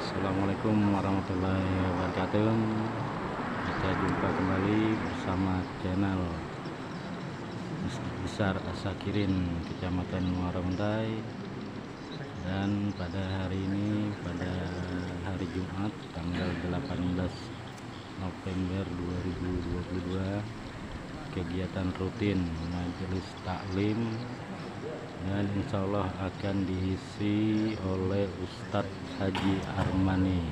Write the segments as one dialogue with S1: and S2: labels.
S1: Assalamualaikum warahmatullahi wabarakatuh. Kita jumpa kembali bersama channel Masjid Besar Assakirin Kecamatan Muara Muntai. Dan pada hari ini, pada hari Jumat tanggal 18 November 2022, kegiatan rutin majelis taklim dan insya Allah akan diisi oleh Ustadz Haji Armani.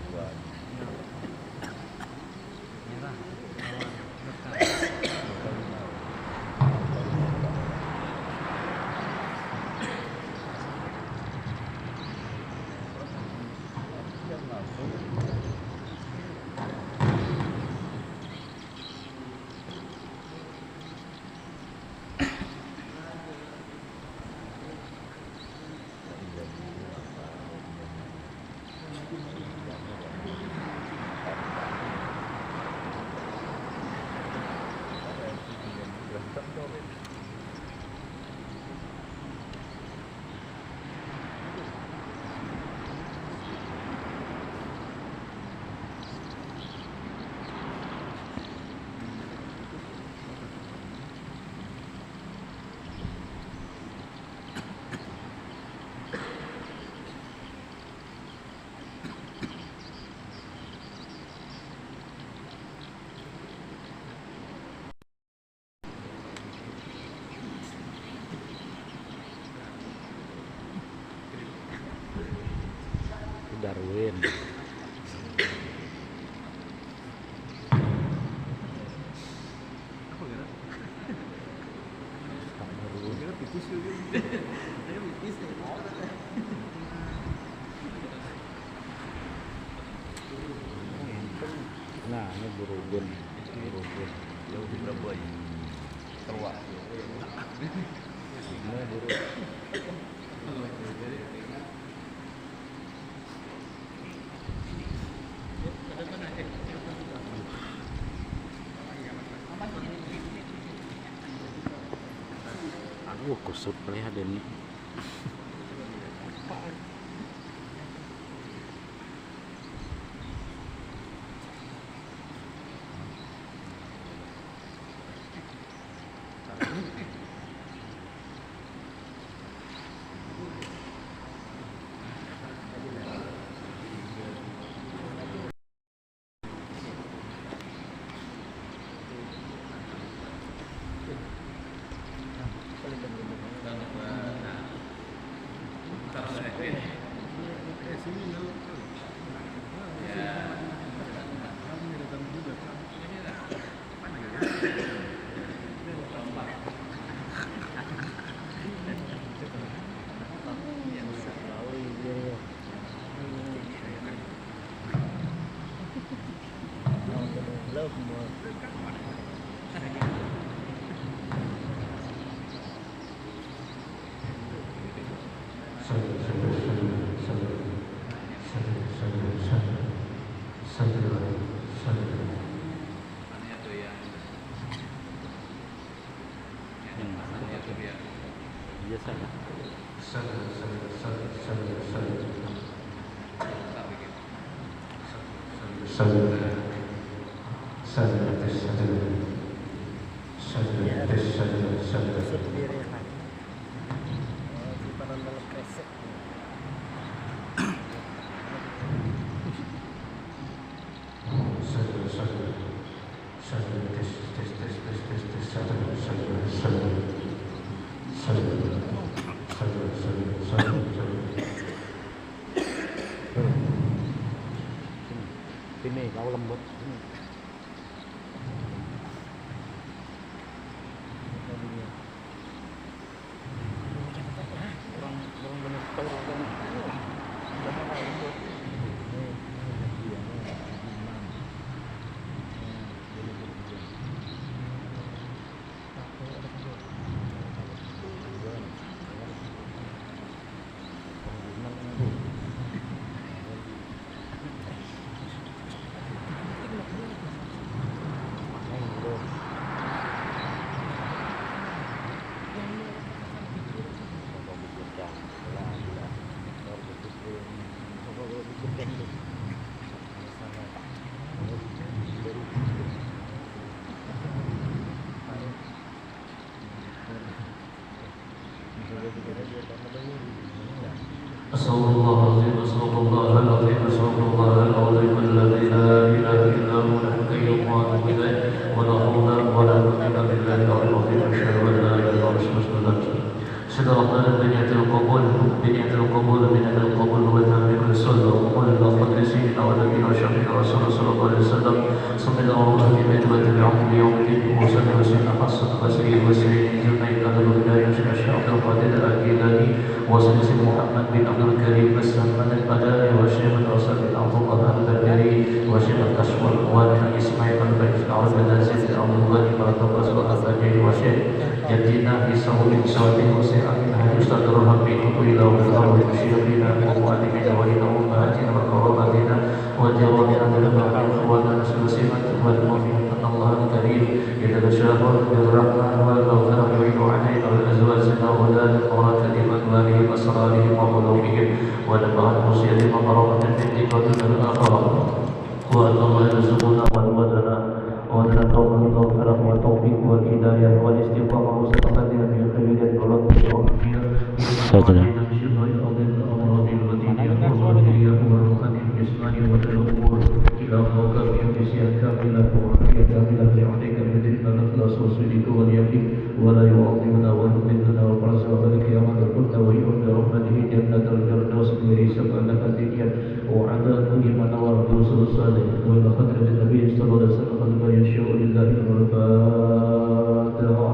S1: Darwin. Nah, ini burugun.
S2: Jauh di berapa aja? Terwak.
S1: Ini buru. Kusut lihat ini. Biasa ya. Sini kau lembut. Orang benar
S3: أستغفر الله العظيم أستغفر الله العظيم أستغفر الله العظيم الذي لا إله إلا هو الحي وأتوب إليه ولا حول ولا قوة إلا بالله العلي العظيم أشهد أن لا إله إلا الله أستغفر الله صدقنا بنية القبول بنية القبول بنية القبول وتامين الصلاة وقول اللهم لسيدنا ونبينا وشفيعنا رسول الله صلى الله عليه وسلم صلى الله عليه بيت وتبعهم ليوم الدين وسلم وسلم حسن وسيد وسيد جمعين على الهداية الشيخ عبد القادر الجيلاني وسيد محمد بن عبد الكريم السلمان البدائي وشيخ الرسول بن عبد الله البدري وشيخ الكشف والقوات اسماعيل بن عبد العزيز بن عبد الغني بن عبد الرزاق البدري وشيخ جدنا عيسى بن سعيد وسيد أستاذ الرحمن إلى الله وشيخنا ومعلمنا وإلى أمهاتنا وقراباتنا وجوابنا للمعروف ونسلسلنا والمؤمنين أن الله الكريم يتبشر بالرحمة والمغفرة ويعين علينا وأزواجنا وأولادنا وبركاتهم وأزواجهم وأسرارهم وقلوبهم ونبعث وصيتهم وقرابة الدين ودنيا الآخرة وأن الله يرزقنا والودنا وأن الله المغفرة والتوفيق والهداية والاستقامة وسلامتنا من خير ولطف وعافية
S1: Saudara.
S3: ولا يعظمنا ونذلنا وفرسنا وذلك يوم القلت ويوم برحمته جنة الفردوس بريسة لك الدنيا وعلى كل من نور الرسول الصالح وإلى خدرة النبي صلى الله عليه وسلم خلق يشاء لله الفاتحة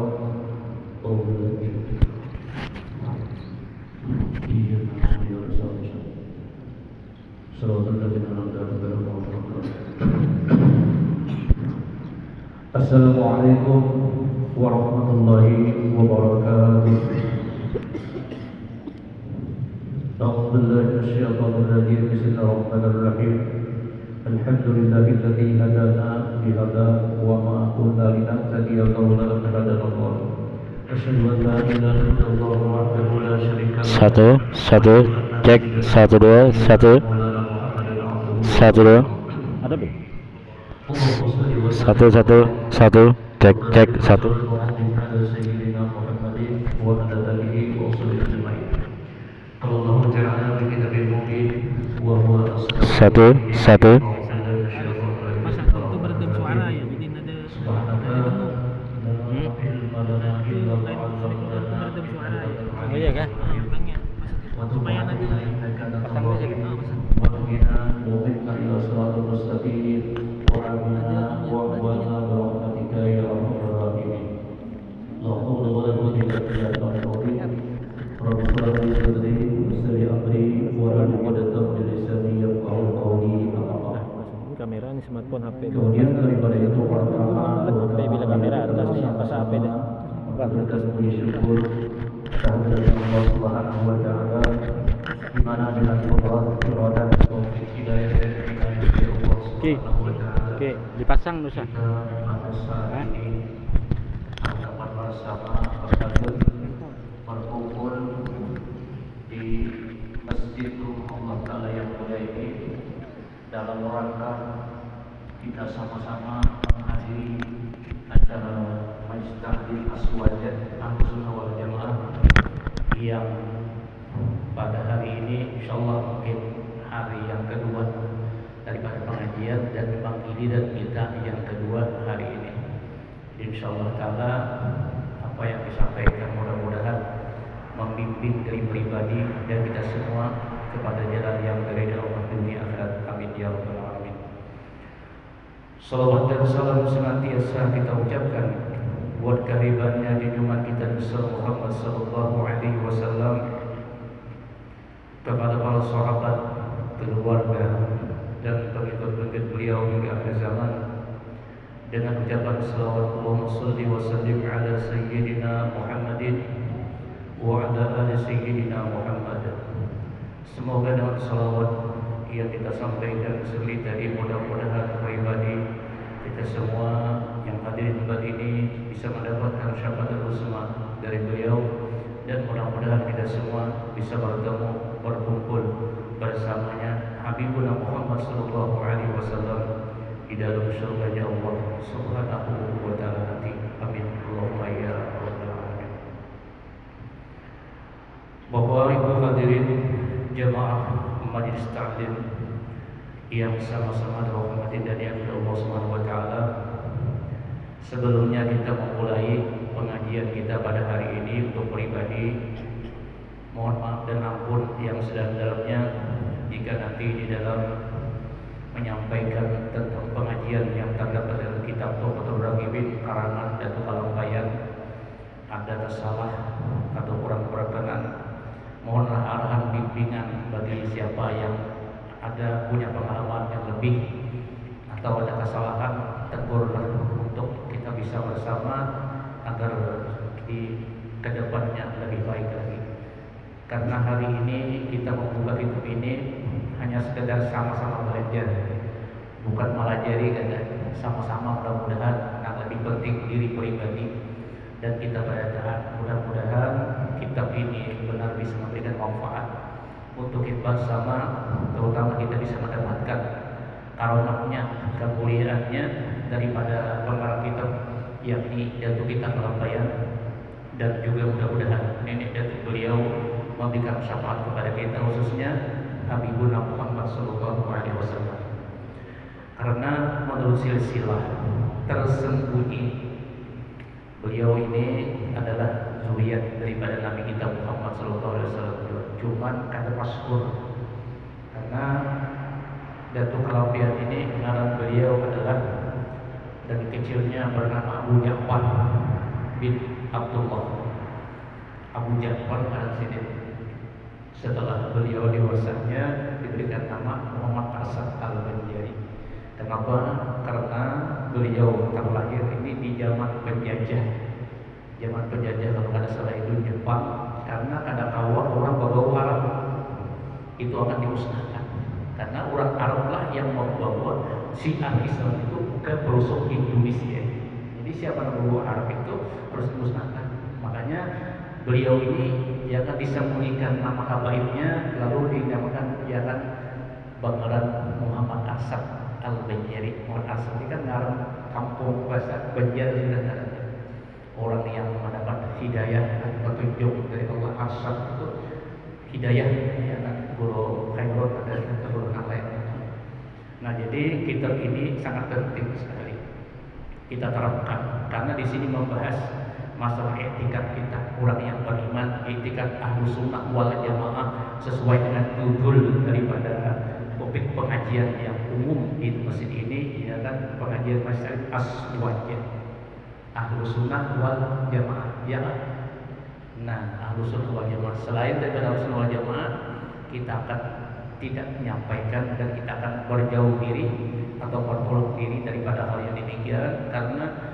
S3: Assalamualaikum warahmatullahi wabarakatuh. أعوذ بالله من الشيطان الرجيم بسم الله الرحمن الرحيم الحمد لله الذي هدانا لهذا وما كنا لنهتدي لولا أن هدانا الله أشهد أن لا إله إلا الله وحده لا شريك له
S1: Satu, cek, 1 2 1 1 2 ada belum? 1 1 1 cek 1 1 1
S4: Masa itu beredam suara ya, jadi ada demo. Beredam suara ya.
S1: oh iya kah?
S4: Makanya supaya nanti
S1: pasang aja kan? Kamera ini smartphone HP
S3: Kemudian daripada itu
S1: HP bila kamera atas nih pas HP deh
S3: atas puji syukur kehadirat Allah Subhanahu wa taala di mana dengan Allah iradah taufik hidayah dan hidayah dari Allah Subhanahu wa taala.
S1: Oke, dipasang Nusa.
S3: Pada saat ini dapat bersama berkabut berkumpul di Masjid Allah Taala yang mulia ini dalam rangka kita sama-sama menghadiri acara Majlis Tahlil Aswajan Ahlussunnah wal Jamaah yang pada hari ini insyaallah mungkin hari yang kedua daripada pengajian dan memang giliran kita yang kedua hari ini. Insyaallah taala apa yang disampaikan mudah-mudahan membimbing dari pribadi dan kita semua kepada jalan yang beridha Allah dunia akhirat. Amin ya rabbal alamin. Salawat dan salam senantiasa kita ucapkan buat kehadirannya junjungan kita Nabi Muhammad sallallahu alaihi wasallam, kepada para sahabat, keluarga dan pengikut-pengikut beliau hingga akhir zaman, dengan ucapan salawat Allahumma shalli wa sallim ala sayyidina Muhammadin wa ala ali sayyidina Muhammad. Semoga dengan salawat yang kita sampaikan sekali tadi mudah-mudahan pribadi kita semua yang hadir di tempat ini bisa mendapatkan syafaatul husna dari beliau, dan mudah-mudahan kita semua bisa bertemu berkumpul bersamanya Habibuna Muhammad sallallahu alaihi wasallam di dalam surga Allah Subhanahu wa taala nanti. Amin Allahumma ya rabbal alamin. Bapak Ibu hadirin jemaah majelis taklim yang sama-sama dirahmati dan diampuni Allah Subhanahu wa taala. Sebelumnya kita memulai pengajian kita pada hari ini untuk pribadi, mohon maaf dan ampun yang sedalam-dalamnya jika nanti di dalam menyampaikan tentang pengajian yang terdapat dalam kitab Tuhfatul Raqibin karangan Datuk Kalampayan ada tersalah atau kurang berkenan, mohonlah arahan bimbingan bagi siapa yang ada punya pengalaman yang lebih atau ada kesalahan, tegurlah untuk kita bisa bersama agar di kedepannya lebih baik lagi. Karena hari ini kita membuka hidup ini hanya sekedar sama-sama belajar, bukan melajari, kan? Sama-sama mudah-mudahan yang lebih penting diri pribadi dan kita berdoa mudah-mudahan kitab ini benar bisa memberikan manfaat untuk kita bersama, terutama kita bisa mendapatkan karunia kemuliaannya daripada pengarang kitab yakni Datuk kita Kalampayan, dan juga mudah-mudahan nenek datuk beliau memberikan syafaat kepada kita, khususnya Habibuna Muhammad sallallahu alaihi wasallam. Karena menurut silsilah tersembunyi beliau ini adalah zuriat daripada Nabi kita Muhammad sallallahu alaihi wasallam. Cuman kata masyhur karena Datuk Kalampayan ini nama beliau adalah dari kecilnya bernama Abu Ja'far bin Abdullah. Abu Ja'far pada sini. Setelah beliau dewasanya diberikan nama Muhammad Asad Al-Banjari. Kenapa? Karena beliau terlahir ini di zaman penjajah. Zaman penjajah kalau ada salah itu Jepang. Karena kada kawal orang berbau Arab itu akan dimusnahkan. Karena orang Arab lah yang membawa syiar Islam itu ke pelosok Indonesia. Jadi siapa yang berbau Arab itu harus dimusnahkan. Makanya beliau ini yang akan disembunyikan nama habaibnya lalu dinamakan kan Banggaran Muhammad Asad Al-Banjari. Muhammad Asad ini kan ngaran kampung bahasa Banjar sudah ada. Orang yang mendapat hidayah atau petunjuk dari Allah. Asad itu hidayah ya kan, guru Khairul ada guru lain. Nah, jadi kitab ini sangat penting sekali kita terapkan karena di sini membahas masalah etikat kita, orang yang beriman, etikat Ahlus Sunnah wal Jamaah sesuai dengan judul daripada topik pengajian yang umum di masjid ini, ya kan, pengajian Masjid Aswajah Ahlus Sunnah wal Jamaah, ya kan? Nah, Ahlus Sunnah wal Jamaah selain daripada Ahlus Sunnah wal Jamaah kita akan tidak menyampaikan dan kita akan berjauh diri atau bertolak diri daripada hal yang demikian karena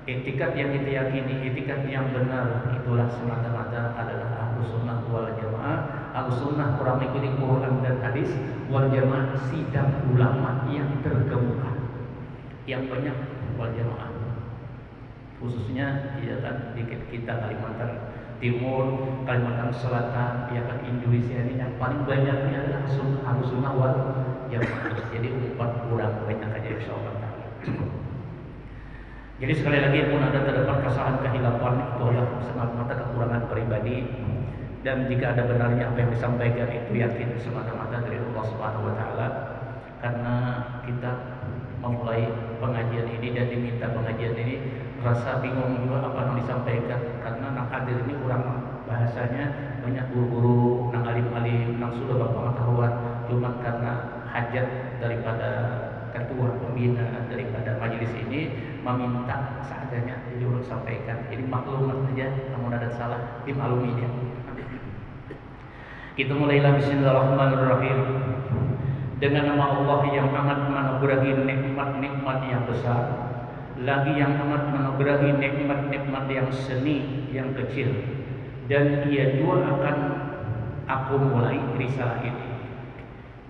S3: etikat yang kita yakini, etikat yang benar itulah semata-mata adalah Ahlus Sunnah wal Jamaah. Ahlus Sunnah orang mengikuti Quran dan hadis, wal Jamaah sidang ulama yang terkemuka, yang banyak wal Jamaah. Khususnya ya kan di kita Kalimantan Timur, Kalimantan Selatan, ya kan Indonesia ini yang paling banyaknya adalah Ahlus Sunnah wal Jamaah. Jadi 4 orang banyak aja insyaallah. Jadi sekali lagi pun ada terdapat kesalahan kehilapan itu adalah semata-mata kekurangan pribadi, dan jika ada benarnya apa yang disampaikan itu yakin semata-mata dari Allah Subhanahu wa taala. Karena kita memulai pengajian ini dan diminta pengajian ini rasa bingung juga apa yang disampaikan karena nang hadir ini orang bahasanya banyak guru-guru, nang alim-alim, nang sudah berpengetahuan, cuma karena hajat daripada ketua pembina daripada majelis ini meminta seadanya jadi urut sampaikan. Jadi maklumat saja, namun ada salah dimaklumi dia. Kita mulailah bismillahirrahmanirrahim dengan nama Allah yang amat menganugerahi nikmat-nikmat yang besar, lagi yang amat menganugerahi nikmat-nikmat yang seni, yang kecil, dan ia juga akan aku mulai risalah ini.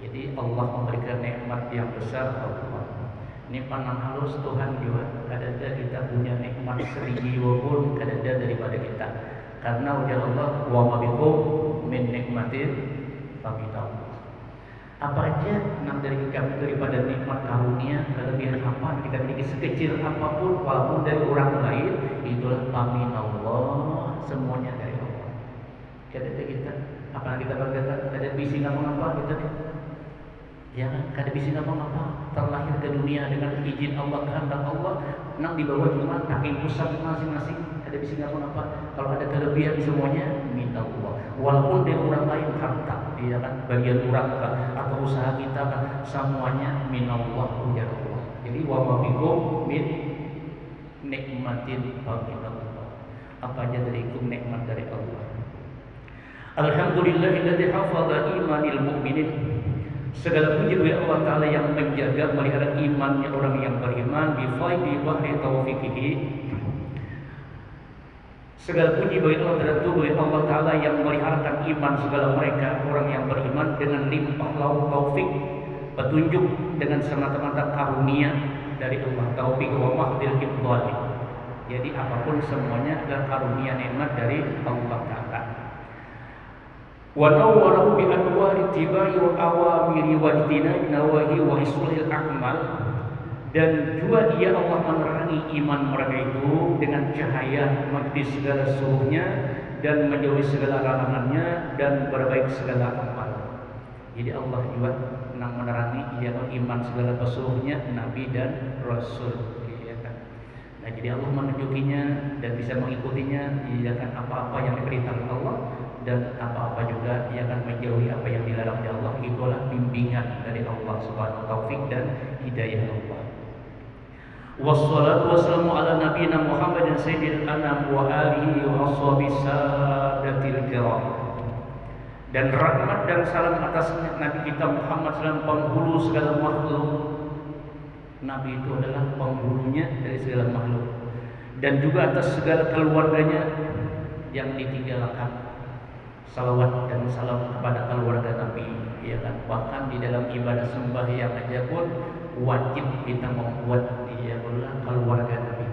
S3: Jadi Allah memberikan nikmat yang besar. Nikmat yang halus Tuhan juga. Kadang-kadang kita punya nikmat 1000 pun kadang-kadang daripada kita. Karena ujar Allah, wa ma bikum min nikmatin faminallah. Apa aja nak dari kami daripada nikmat karunia, kelebihan apa kita miliki sekecil apapun walaupun dari orang lain, itulah faminallah, semuanya dari Allah. Kadang-kadang kita apa yang kita berkata, ada bising apa kita nih. Ya kan, kada bisa ngapa-ngapa, terlahir ke dunia dengan izin Allah, kehendak Allah, nang di bawah cuma kaki pusat masing-masing, kada bisa ngapa-ngapa. Kalau ada kelebihan semuanya minta Allah. Walaupun dari orang lain harta, ya kan, bagian orang kah, atau usaha kita kah, semuanya minallah, ujar Allah. Jadi wa ma bikum min nikmatin fa minallah. Apa aja dari ikum nikmat dari Allah. Alhamdulillahilladzi hafadha imanil mu'minin. Segala puji bagi Allah Ta'ala yang menjaga melihara imannya orang yang beriman bi faidi wahdi taufiqihi. Segala puji bagi Allah Allah Ta'ala yang meliharakan iman segala mereka orang yang beriman dengan limpah laut taufik, petunjuk dengan semata-mata karunia dari Allah, taufik wa mahdil ibdali. Jadi apapun semuanya adalah karunia nikmat dari Allah Ta'ala. Wa nawwarahu bi anwari tibai wa awamiri wa ijtinabi nawahi wa islahil a'mal. Dan juga dia Allah menerangi iman mereka itu dengan cahaya mengerti segala suruhnya dan menjauhi segala larangannya dan berbaik segala amal. Jadi Allah juga menerangi ia iman segala pesuruhnya Nabi dan Rasul. Nah, jadi Allah menunjukinya dan bisa mengikutinya, ia akan apa-apa yang diperintahkan Allah dan apa-apa juga ia akan menjauhi apa yang dilarang oleh Allah. Itulah bimbingan dari Allah Subhanahu wa taufik dan hidayah Allah. Wassalatu wassalamu ala nabiyina Muhammadin sayyidil anam wa alihi wa ashabihi sadatil kiram. Dan rahmat dan salam atas Nabi kita Muhammad SAW, penghulu segala makhluk. Nabi itu adalah penghulunya dari segala makhluk, dan juga atas segala keluarganya yang ditinggalkan. Salawat dan salam kepada keluarga Nabi, ya kan? Bahkan di dalam ibadah sembahyang aja pun wajib kita membuat dia adalah keluarga Nabi.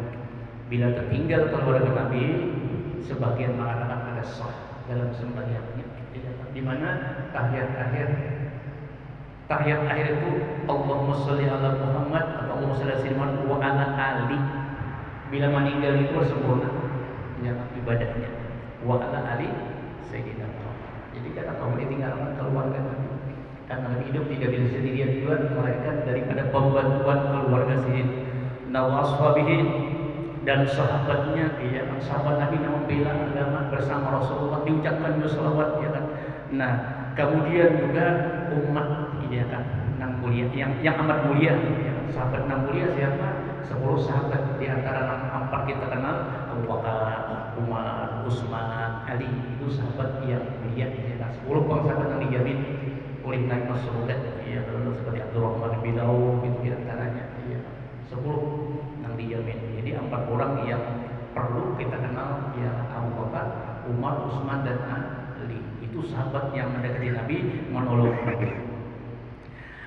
S3: Bila tertinggal keluarga Nabi, sebagian mengatakan ada sah dalam sembahyangnya, di mana tahiyat akhir itu Allahumma sholli ala Muhammad atau Allahumma sholli ala wa ala ali. Bila meninggal itu sempurna yang ibadahnya wa ala ali sayyidina Muhammad. Jadi kata kamu ditinggalkan keluarga Nabi, karena hidup tidak bisa sendirian juga, melainkan daripada pembantuan keluarga sayyidina wa ashabihi dan sahabatnya. Ya, sahabat Nabi yang membela agama bersama Rasulullah, diucapkan juga salawat, ya kan. Nah, kemudian juga umat, ya kan, yang mulia, yang amat mulia, ya. Sahabat yang mulia siapa? 10 sahabat di antara 4 kita kenal, Abu Bakar, Umar, Utsman, Ali. Itu sahabat yang mulia, ya kan. 10 sahabat yang dijamin oleh naik masuk surga, ya, seperti Abdurrahman bin Auf itu di antaranya, ya. 10 yang dijamin. Jadi 4 orang yang perlu kita kenal, ya, Abu Bakar, Umar, Utsman dan Ali. Itu sahabat yang mendekati Nabi, menolong Nabi.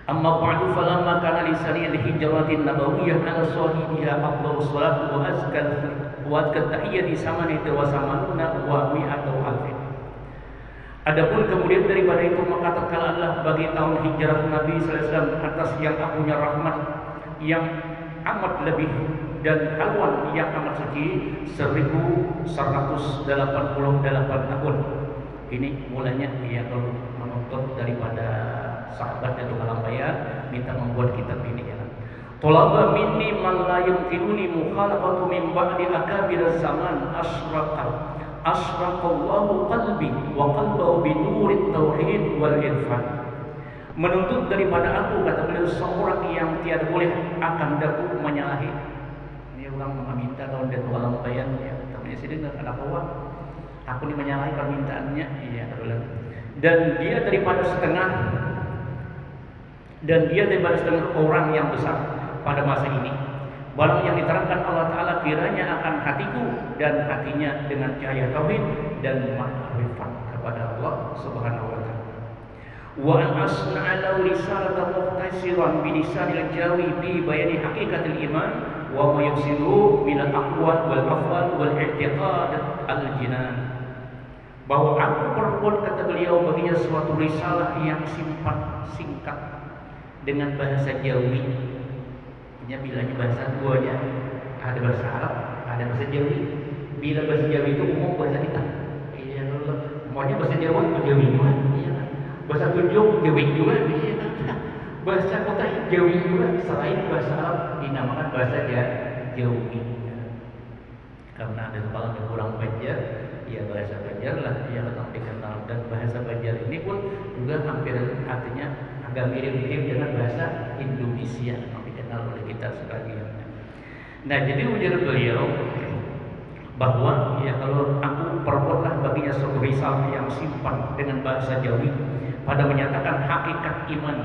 S3: Amma ba'du, falamma kana li saniyil hijratin nabawiyyah ala sahibiha afdhalus salatu wa azka tahiyyati samanati wa samanuna wa mi'atu alfin. Adapun kemudian daripada itu maka tatkala bagi tahun hijrah Nabi sallallahu alaihi wasallam atas yang apunya rahmat yang amat lebih dan haluan yang amat suci 1188 tahun. Ini mulanya ia menuntut daripada sahabat atau kalambayan minta membuat kitab ini, ya. Talaba minni man la yumkinuni mukhalafatu min ba'di akabir zaman asraqallahu qalbi wa qalbahu bi nurit tauhid wal irfan. Menuntut daripada aku, kata beliau, seorang yang tiada boleh akan daku menyalahi. Ini orang meminta tahun dia kalambayan, ya. Namanya sidin ada kawan. Aku ini menyalahi permintaannya, iya, dan dia daripada setengah orang yang besar pada masa ini. Barang yang diterangkan Allah Ta'ala kiranya akan hatiku dan hatinya dengan cahaya tauhid dan ma'rifat kepada Allah Subhanahu wa Ta'ala. Wa an asna'alau risalatan muhtasiran bilisanil jawi bi bayani hakikatil iman wa ma yuksiru minal aqwal wal afwal wal i'tiqad al-jinan. Bahwa aku perbuat, kata beliau, baginya suatu risalah yang singkat dengan bahasa Jawi. Ini bilanya bahasa duanya, ada bahasa Arab, ada bahasa Jawi. Bila bahasa Jawi itu umum bahasa kita. Iya, maunya bahasa Jawa, Jawi juga. Iya kan. Bahasa Tunjuk, Jawi juga. Iya kan.
S5: Bahasa kota Jawi juga selain bahasa Arab dinamakan bahasa Jawi. Karena ada kepala yang kurang Banjar, ya bahasa Banjar lah yang dikenal. Dan bahasa Banjar ini pun juga hampir artinya agak mirip-mirip dengan bahasa Indonesia yang dikenal oleh kita sebagian. Nah, jadi ujar beliau bahwa ya kalau aku perbuatlah baginya suatu risalah yang simpan dengan bahasa Jawi pada menyatakan hakikat iman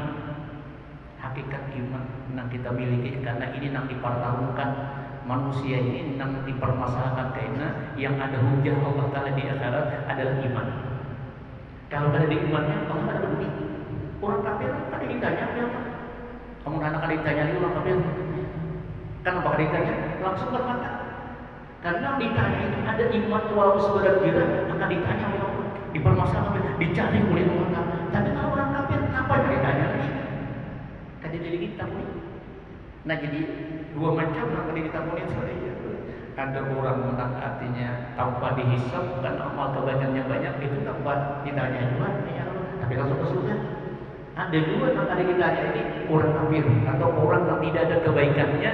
S5: yang kita miliki, karena ini yang dipertaruhkan manusia ini yang dipermasalahkan, karena yang ada hujah Allah Ta'ala di akhirat adalah iman. Kalau ada di imannya Allah ada bukti. Orang kafir kan ditanya apa? Kamu akan ditanya lagi orang kafir. Kan apa ditanya? Langsung berkata. Karena ditanya itu ada iman walau sebadan kira akan ditanya oleh Allah. Dipermasalahkan, dicari oleh Allah Ta'ala. Tapi kalau orang kafir apa yang ditanya lagi? Kan jadi kita pun. Nah, jadi dua macam yang tadi kita mulai sebenarnya. Ada orang menang artinya tanpa dihisap dan amal kebaikannya banyak, itu tanpa ditanya juga ya, tapi langsung ke surga. Ada dua yang tadi ditanya ini orang kafir atau orang yang tidak ada kebaikannya,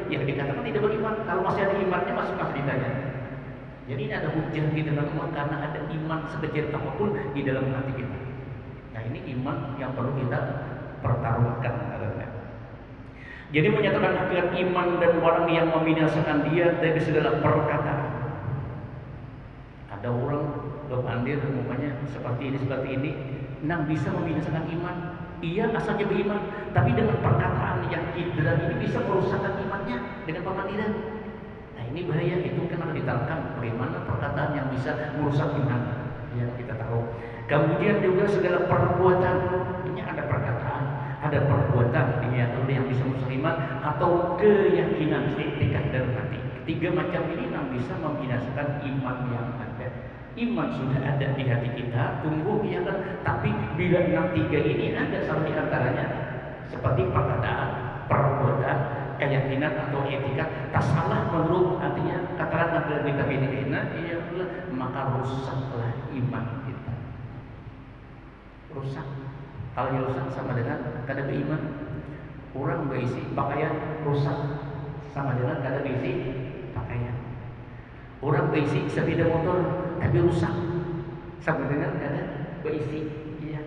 S5: yang dikatakan tidak beriman. Kalau masih ada imannya masih ditanya. Jadi ini ada hujah kita dalam Allah karena ada iman sekecil apapun di dalam hati kita. Nah, ini iman yang perlu kita pertaruhkan. Jadi menyatakan hakikat iman dan orang yang membinasakan dia dari segala perkataan. Ada orang berpandir umpamanya seperti ini, nang bisa membinasakan iman. Ia asalnya beriman, tapi dengan perkataan yang hidran ini bisa merusakkan imannya dengan pemandiran. Nah, ini bahaya, itu kan harus diterangkan bagaimana perkataan yang bisa merusak iman. Ya, kita tahu. Kemudian juga segala perbuatan, ini ada perkataan, ada perbuatan yang bisa merusak iman atau keyakinan tekad dalam hati. Tiga macam ini yang bisa membinasakan iman yang ada. Iman sudah ada di hati kita, tumbuh ya kan. Tapi bila enam tiga ini ada salah di antaranya, seperti perkataan, perbuatan, keyakinan atau etika, tak salah menurut artinya katakan dalam kitab ini, maka rusaklah iman kita. Rusak. Kalau yang rusak sama dengan kada beriman. Orang berisi pakaian rusak sama dengan kada berisi pakaian. Orang berisi sepeda motor tapi rusak sama dengan kada berisi. Iya.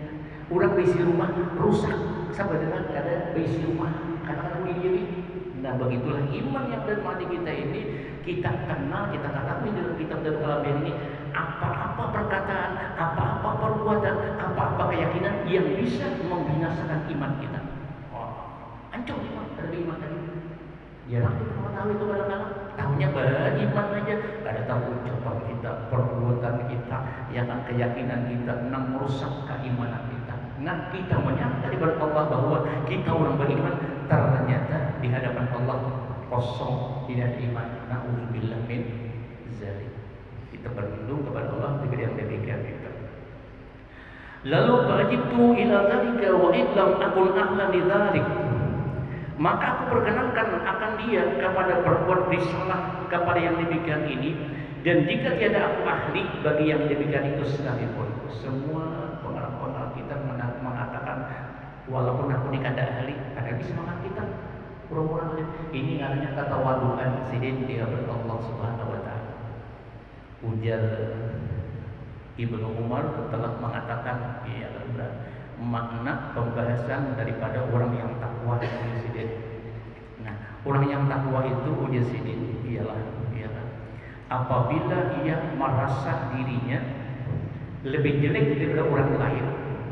S5: Orang berisi rumah rusak sama dengan kada berisi rumah. Karena huni diri. Nah, begitulah iman yang dalam hati kita ini kita kenal, kita katakan dalam kitab dan kalamin ini apa-apa perkataan, apa-apa perbuatan, apa-apa keyakinan yang bisa membinasakan iman kita. Hancur iman, ada iman tadi. Jarang kita tahu itu kadang-kadang. Tahunya beriman aja, kada tahu ucapan kita, perbuatan kita, yang keyakinan kita, yang merusak keimanan kita. Nah, kita menyangka di hadapan Allah bahwa kita orang beriman, ternyata di hadapan Allah kosong, tidak iman. Na'udzubillah min zalik. Kita berlindung kepada Allah dari yang demikian itu. Lalu fa'ajibtu ila dzalika wa illam akun ahlan lidzalik. Maka aku perkenankan akan dia kepada berbuat risalah kepada yang demikian ini, dan jika tiada aku ahli bagi yang demikian itu sekalipun. Semua pengarang-pengarang kita mengatakan walaupun aku ini kada ahli, kada bisa mengatakan kita orang-orang ini namanya ketawaduan sidin di hadapan Allah Subhanahu wa taala. Ujar Ibnu Umar telah mengatakan makna pembahasan daripada orang yang takwa itu. Nah, orang yang takwa itu ujar sidin ialah apabila ia merasa dirinya lebih jelek daripada orang lain,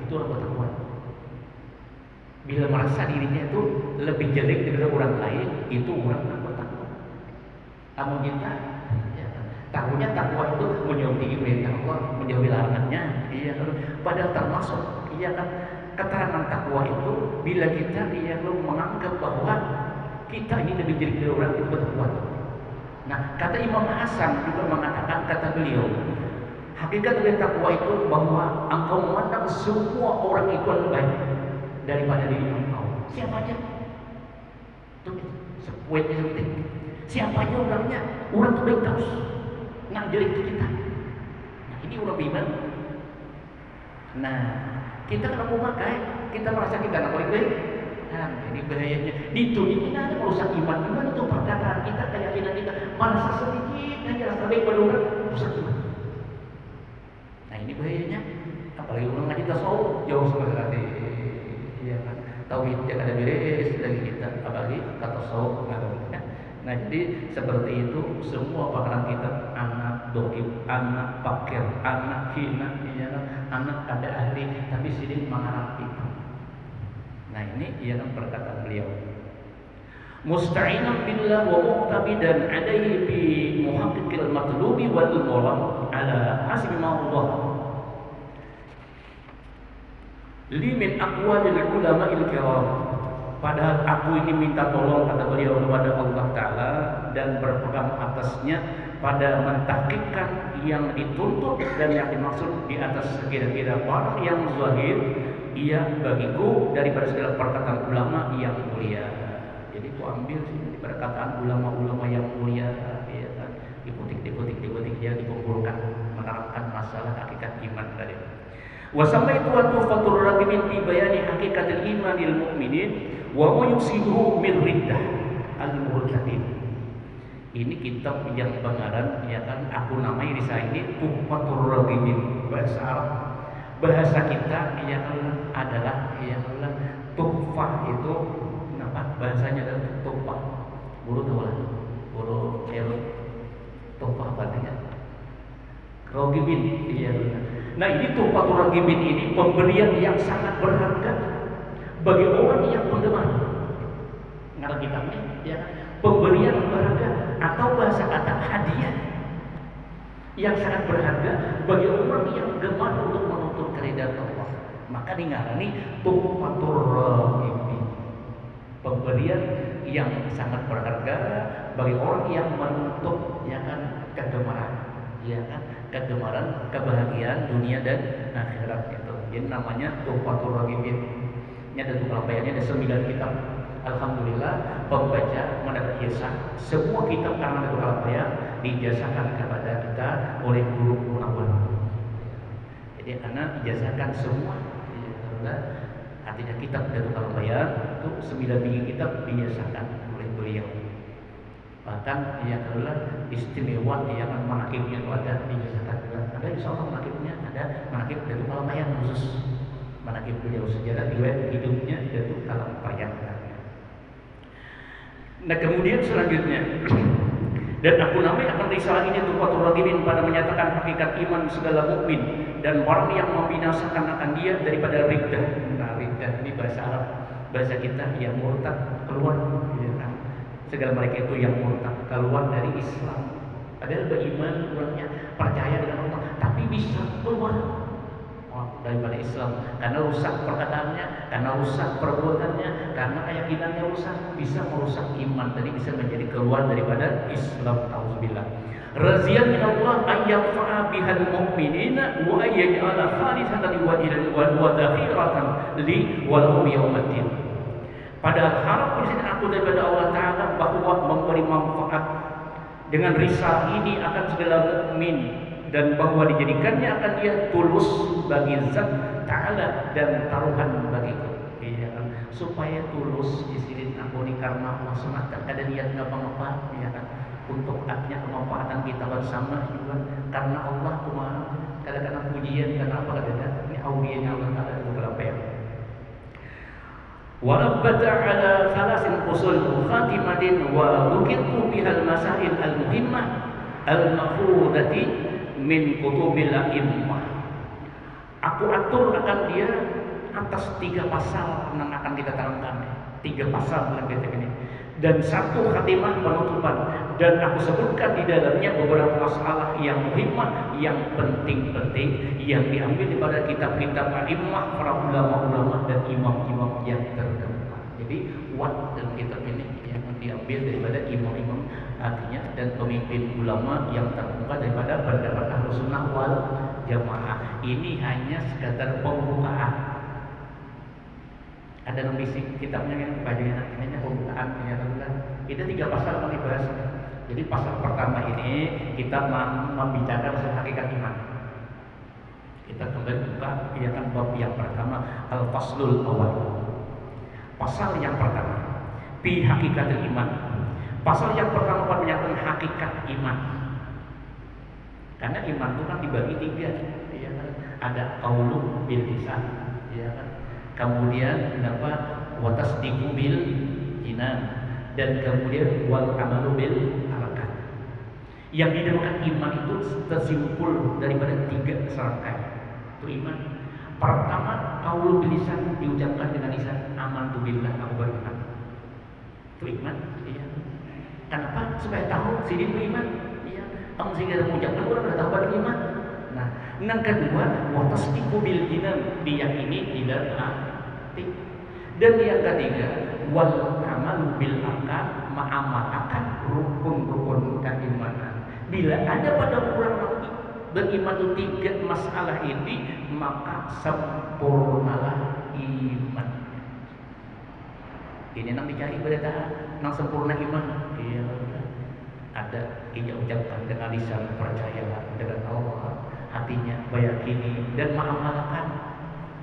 S5: itu orang takwa. Bila merasa dirinya itu lebih jelek daripada orang lain, itu orang yang bertakwa. Amun kita tahunya takwa itu menjauhi perintah Allah, menjauhi larangannya. Iya, padahal termasuk kan keterangan takwa itu bila kita menganggap bahwa kita ini lebih jelek dari orang itu bertakwa. Nah, kata Imam Hasan juga mengatakan, kata beliau, hakikat dari takwa itu bahwa engkau memandang semua orang itu lebih baik daripada diri engkau. Siapa aja? Itu sepuetnya seperti siapa aja orangnya, orang itu baik terus. Nah, jelek itu kita. Nah, ini orang beriman. Nah, Kita kalau mau pakai, kita merasa kita nggak boleh baik. Nah, ini bahayanya. Di dunia ini ada merusak iman. Iman itu perkataan kita, keyakinan kita. Merasa sedikit aja rasa baik pada orang, rusak iman. Nah ini bahayanya. Apalagi orang ngaji tasawuf jauh sekali. Iya kan? Tauhid yang ada beres dari kita. Apalagi kata tasawuf nggak ada. Nah jadi seperti itu semua pakaran kita, anak dokib, anak pakir, anak hina, ya, anak ada ahli, tapi sidik mengharap itu. Nah ini ialah perkataan beliau. Musta'inan billah wa muqtabidan alaihi bi muhaqqiqil matlubi wal murad ala hasbi ma Allah li min aqwalil ulama'il kiram. Padahal aku ini minta tolong, kata beliau, kepada Allah Ta'ala dan berpegang atasnya pada mentahqiqkan yang dituntut dan yang dimaksud di atas kira-kira barang yang zahir ia bagiku daripada segala perkataan ulama yang mulia. Jadi ku ambil sih perkataan ulama-ulama yang mulia, ya kan? Diputik dia dikumpulkan menerangkan masalah hakikat iman tadi. Wa samaitu tuhfatur ragimin fi bayani hakikatil imanil mu'minin wa ma yusibuhu min riddah al-murtadin. Ini kitab yang pengarang, ya kan, aku namai di ini Tuhfatur Ragimin, bahasa Arab. Bahasa kita ya adalah ya Allah, tuhfah itu apa? Bahasanya adalah tuhfah. Guru tahu lah. Guru cewek. Tuhfah artinya Ragimin, iya. Nah ini Tuhfatur Ragimin ini pemberian yang sangat berharga bagi orang yang penggemar. Ngarang kitabnya, ya, pemberian berharga atau bahasa kata hadiah yang sangat berharga bagi orang yang gemar untuk menuntut keridhaan Allah. Maka dingarani Tuhfatur Ragimin, pemberian yang sangat berharga bagi orang yang menuntut, ya kan, kegemaran, ya kan, kegemaran, kebahagiaan dunia dan akhirat itu. Jadi namanya Tuhfatur Ragimin. Ini ada tukalayanya, ada 9 kitab. Alhamdulillah pembaca mendapat ijazah. Semua kitab karena ada tukalaya diijazahkan kepada kita oleh guru awal. Jadi anak ijazahkan semua. Artinya kitab dari tukalaya itu 9 biji kitab diijazahkan oleh beliau. Bahkan yang adalah istimewa yang manakibnya itu ada diijazahkan juga. Ada insya Allah manakibnya, ada manakib dari tukalaya khusus. Manakib beliau sejarah riwayat hidupnya yaitu kalam payang. Nah kemudian selanjutnya dan aku namai akan risalah ini Tuhfatur Ragimin pada menyatakan hakikat iman segala mukmin dan orang yang membinasakan akan dia daripada riddah. Nah riddah ini bahasa Arab, bahasa kita yang murtad, keluar, ya kan? Segala mereka itu yang murtad, keluar dari Islam. Padahal beriman orangnya, percaya dengan Allah, tapi bisa keluar daripada Islam karena rusak perkataannya, karena rusak perbuatannya, karena keyakinannya rusak, bisa merusak iman tadi, bisa menjadi keluar daripada Islam. Auzubillah. Raziyan min Allah ayyafa'a bihal mu'minina wa ayyaj'ala khalisatan wa dhakhiratan li wa lahum yaumaddin. Padahal harap di sini aku daripada Allah Ta'ala bahwa memberi manfaat dengan risalah ini akan segala mukmin dan bahwa dijadikannya akan dia tulus bagi Zat Ta'ala dan taruhan bagiku, ya, supaya tulus di sini aku ini karena Allah semata, ada niat ngapa-ngapa, ya kan, untuk artinya kemanfaatan kita bersama juga karena Allah Tuhan. Kadang-kadang pujian karena apa, kadang-kadang ini audiennya Allah Ta'ala itu berapa ya. Warabbata ala thalasin usul khatimatin wa dhukirtu bihal masail al-muhimmah al-mafrudati min kutubil a'immah. Aku atur akan dia atas 3 pasal yang akan kita terangkan, 3 pasal dalam kitab ini dan 1 khatimah penutupan, dan aku sebutkan di dalamnya beberapa masalah yang muhimmah, yang penting-penting yang diambil daripada kitab-kitab a'immah, para ulama-ulama dan imam-imam yang terkemuka. Jadi what dalam kitab ini yang diambil daripada imam-imam, artinya dan pemimpin ulama yang terkemuka daripada pendapat Ahlus Sunnah wal Jamaah. Ini hanya sekadar pembukaan. Ada yang bisik kitabnya yang bagian ini pembukaan, ya teman-teman. Kita 3 pasal akan dibahas. Jadi pasal pertama ini kita membicarakan hakikat iman. Kita kembali buka ya kan bab yang pertama, al-faslul awal. Pasal yang pertama, fi hakikatul iman. Pasal yang pertama menyatakan hakikat iman. Karena iman itu kan dibagi tiga, ya kan? Ada qaulu bil lisan, ya kan? Kemudian apa? Wa tasdiqu bil jinan, dan kemudian wal amalu bil arkan. Yang dinamakan iman itu tersimpul daripada tiga serangkaian. Itu iman. Pertama, qaulu bil lisan, diucapkan dengan lisan, amantu billah, aku beriman. Itu iman, iya. Kenapa? Supaya tahu si dia beriman. Iya. Kamu sehingga mengucapkan orang sudah tahu beriman. Nah, yang kedua, wa tasdiqu bil jinan, diyakini di dalam hati. Dan yang ketiga, wal amalu bil arkan, mengamalkan rukun-rukun keimanan. Bila ada pada orang beriman itu tiga masalah ini, maka sempurnalah iman. Ini yang dicari pada yang sempurna iman. Iya. Ada ia ucapkan dengan lisan, percaya dengan Allah, hatinya meyakini dan mengamalkan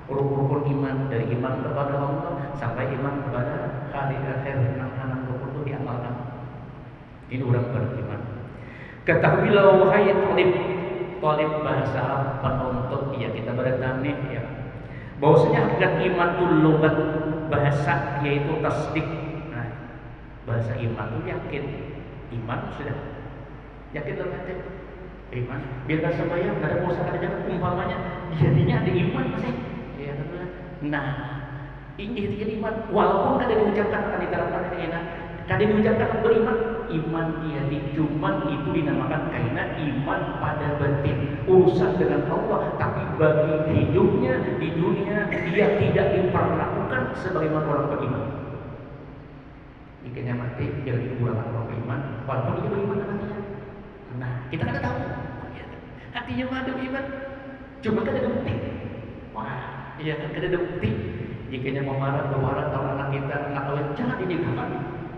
S5: rukun-rukun iman, dari iman kepada Allah sampai iman kepada hari akhir. Anak rukun itu diamalkan. Ini orang beriman. Ketahuilah wahai talib bahasa Arab, penuntut, ya kita bertanya ya, bahwasanya hakikat iman itu logat bahasa, yaitu tasdik. Nah, bahasa iman itu yakin. Iman sudah yakin dalam hati. Iman biarkan sembahyang, tidak ada puasa, ada jangan, umpamanya jadinya ada iman sih. Ya, nah, ini dia iman, walaupun kada diucapkan, akan diterapkan enak, kada diucapkan beriman, iman dia cuman itu dinamakan karena iman pada batin, urusan dengan Allah, tapi bagi hidupnya di dunia dia tidak diperlakukan sebagaimana orang beriman. Jika mati jangan dikurangan orang beriman, walaupun dia beriman hatinya. Nah, kita kada tahu hatinya mana beriman, cuma kada ada bukti. Wah, iya kan, kada ada bukti. Jika mau marah tahu anak kita, anak kalian jangan dinikahkan,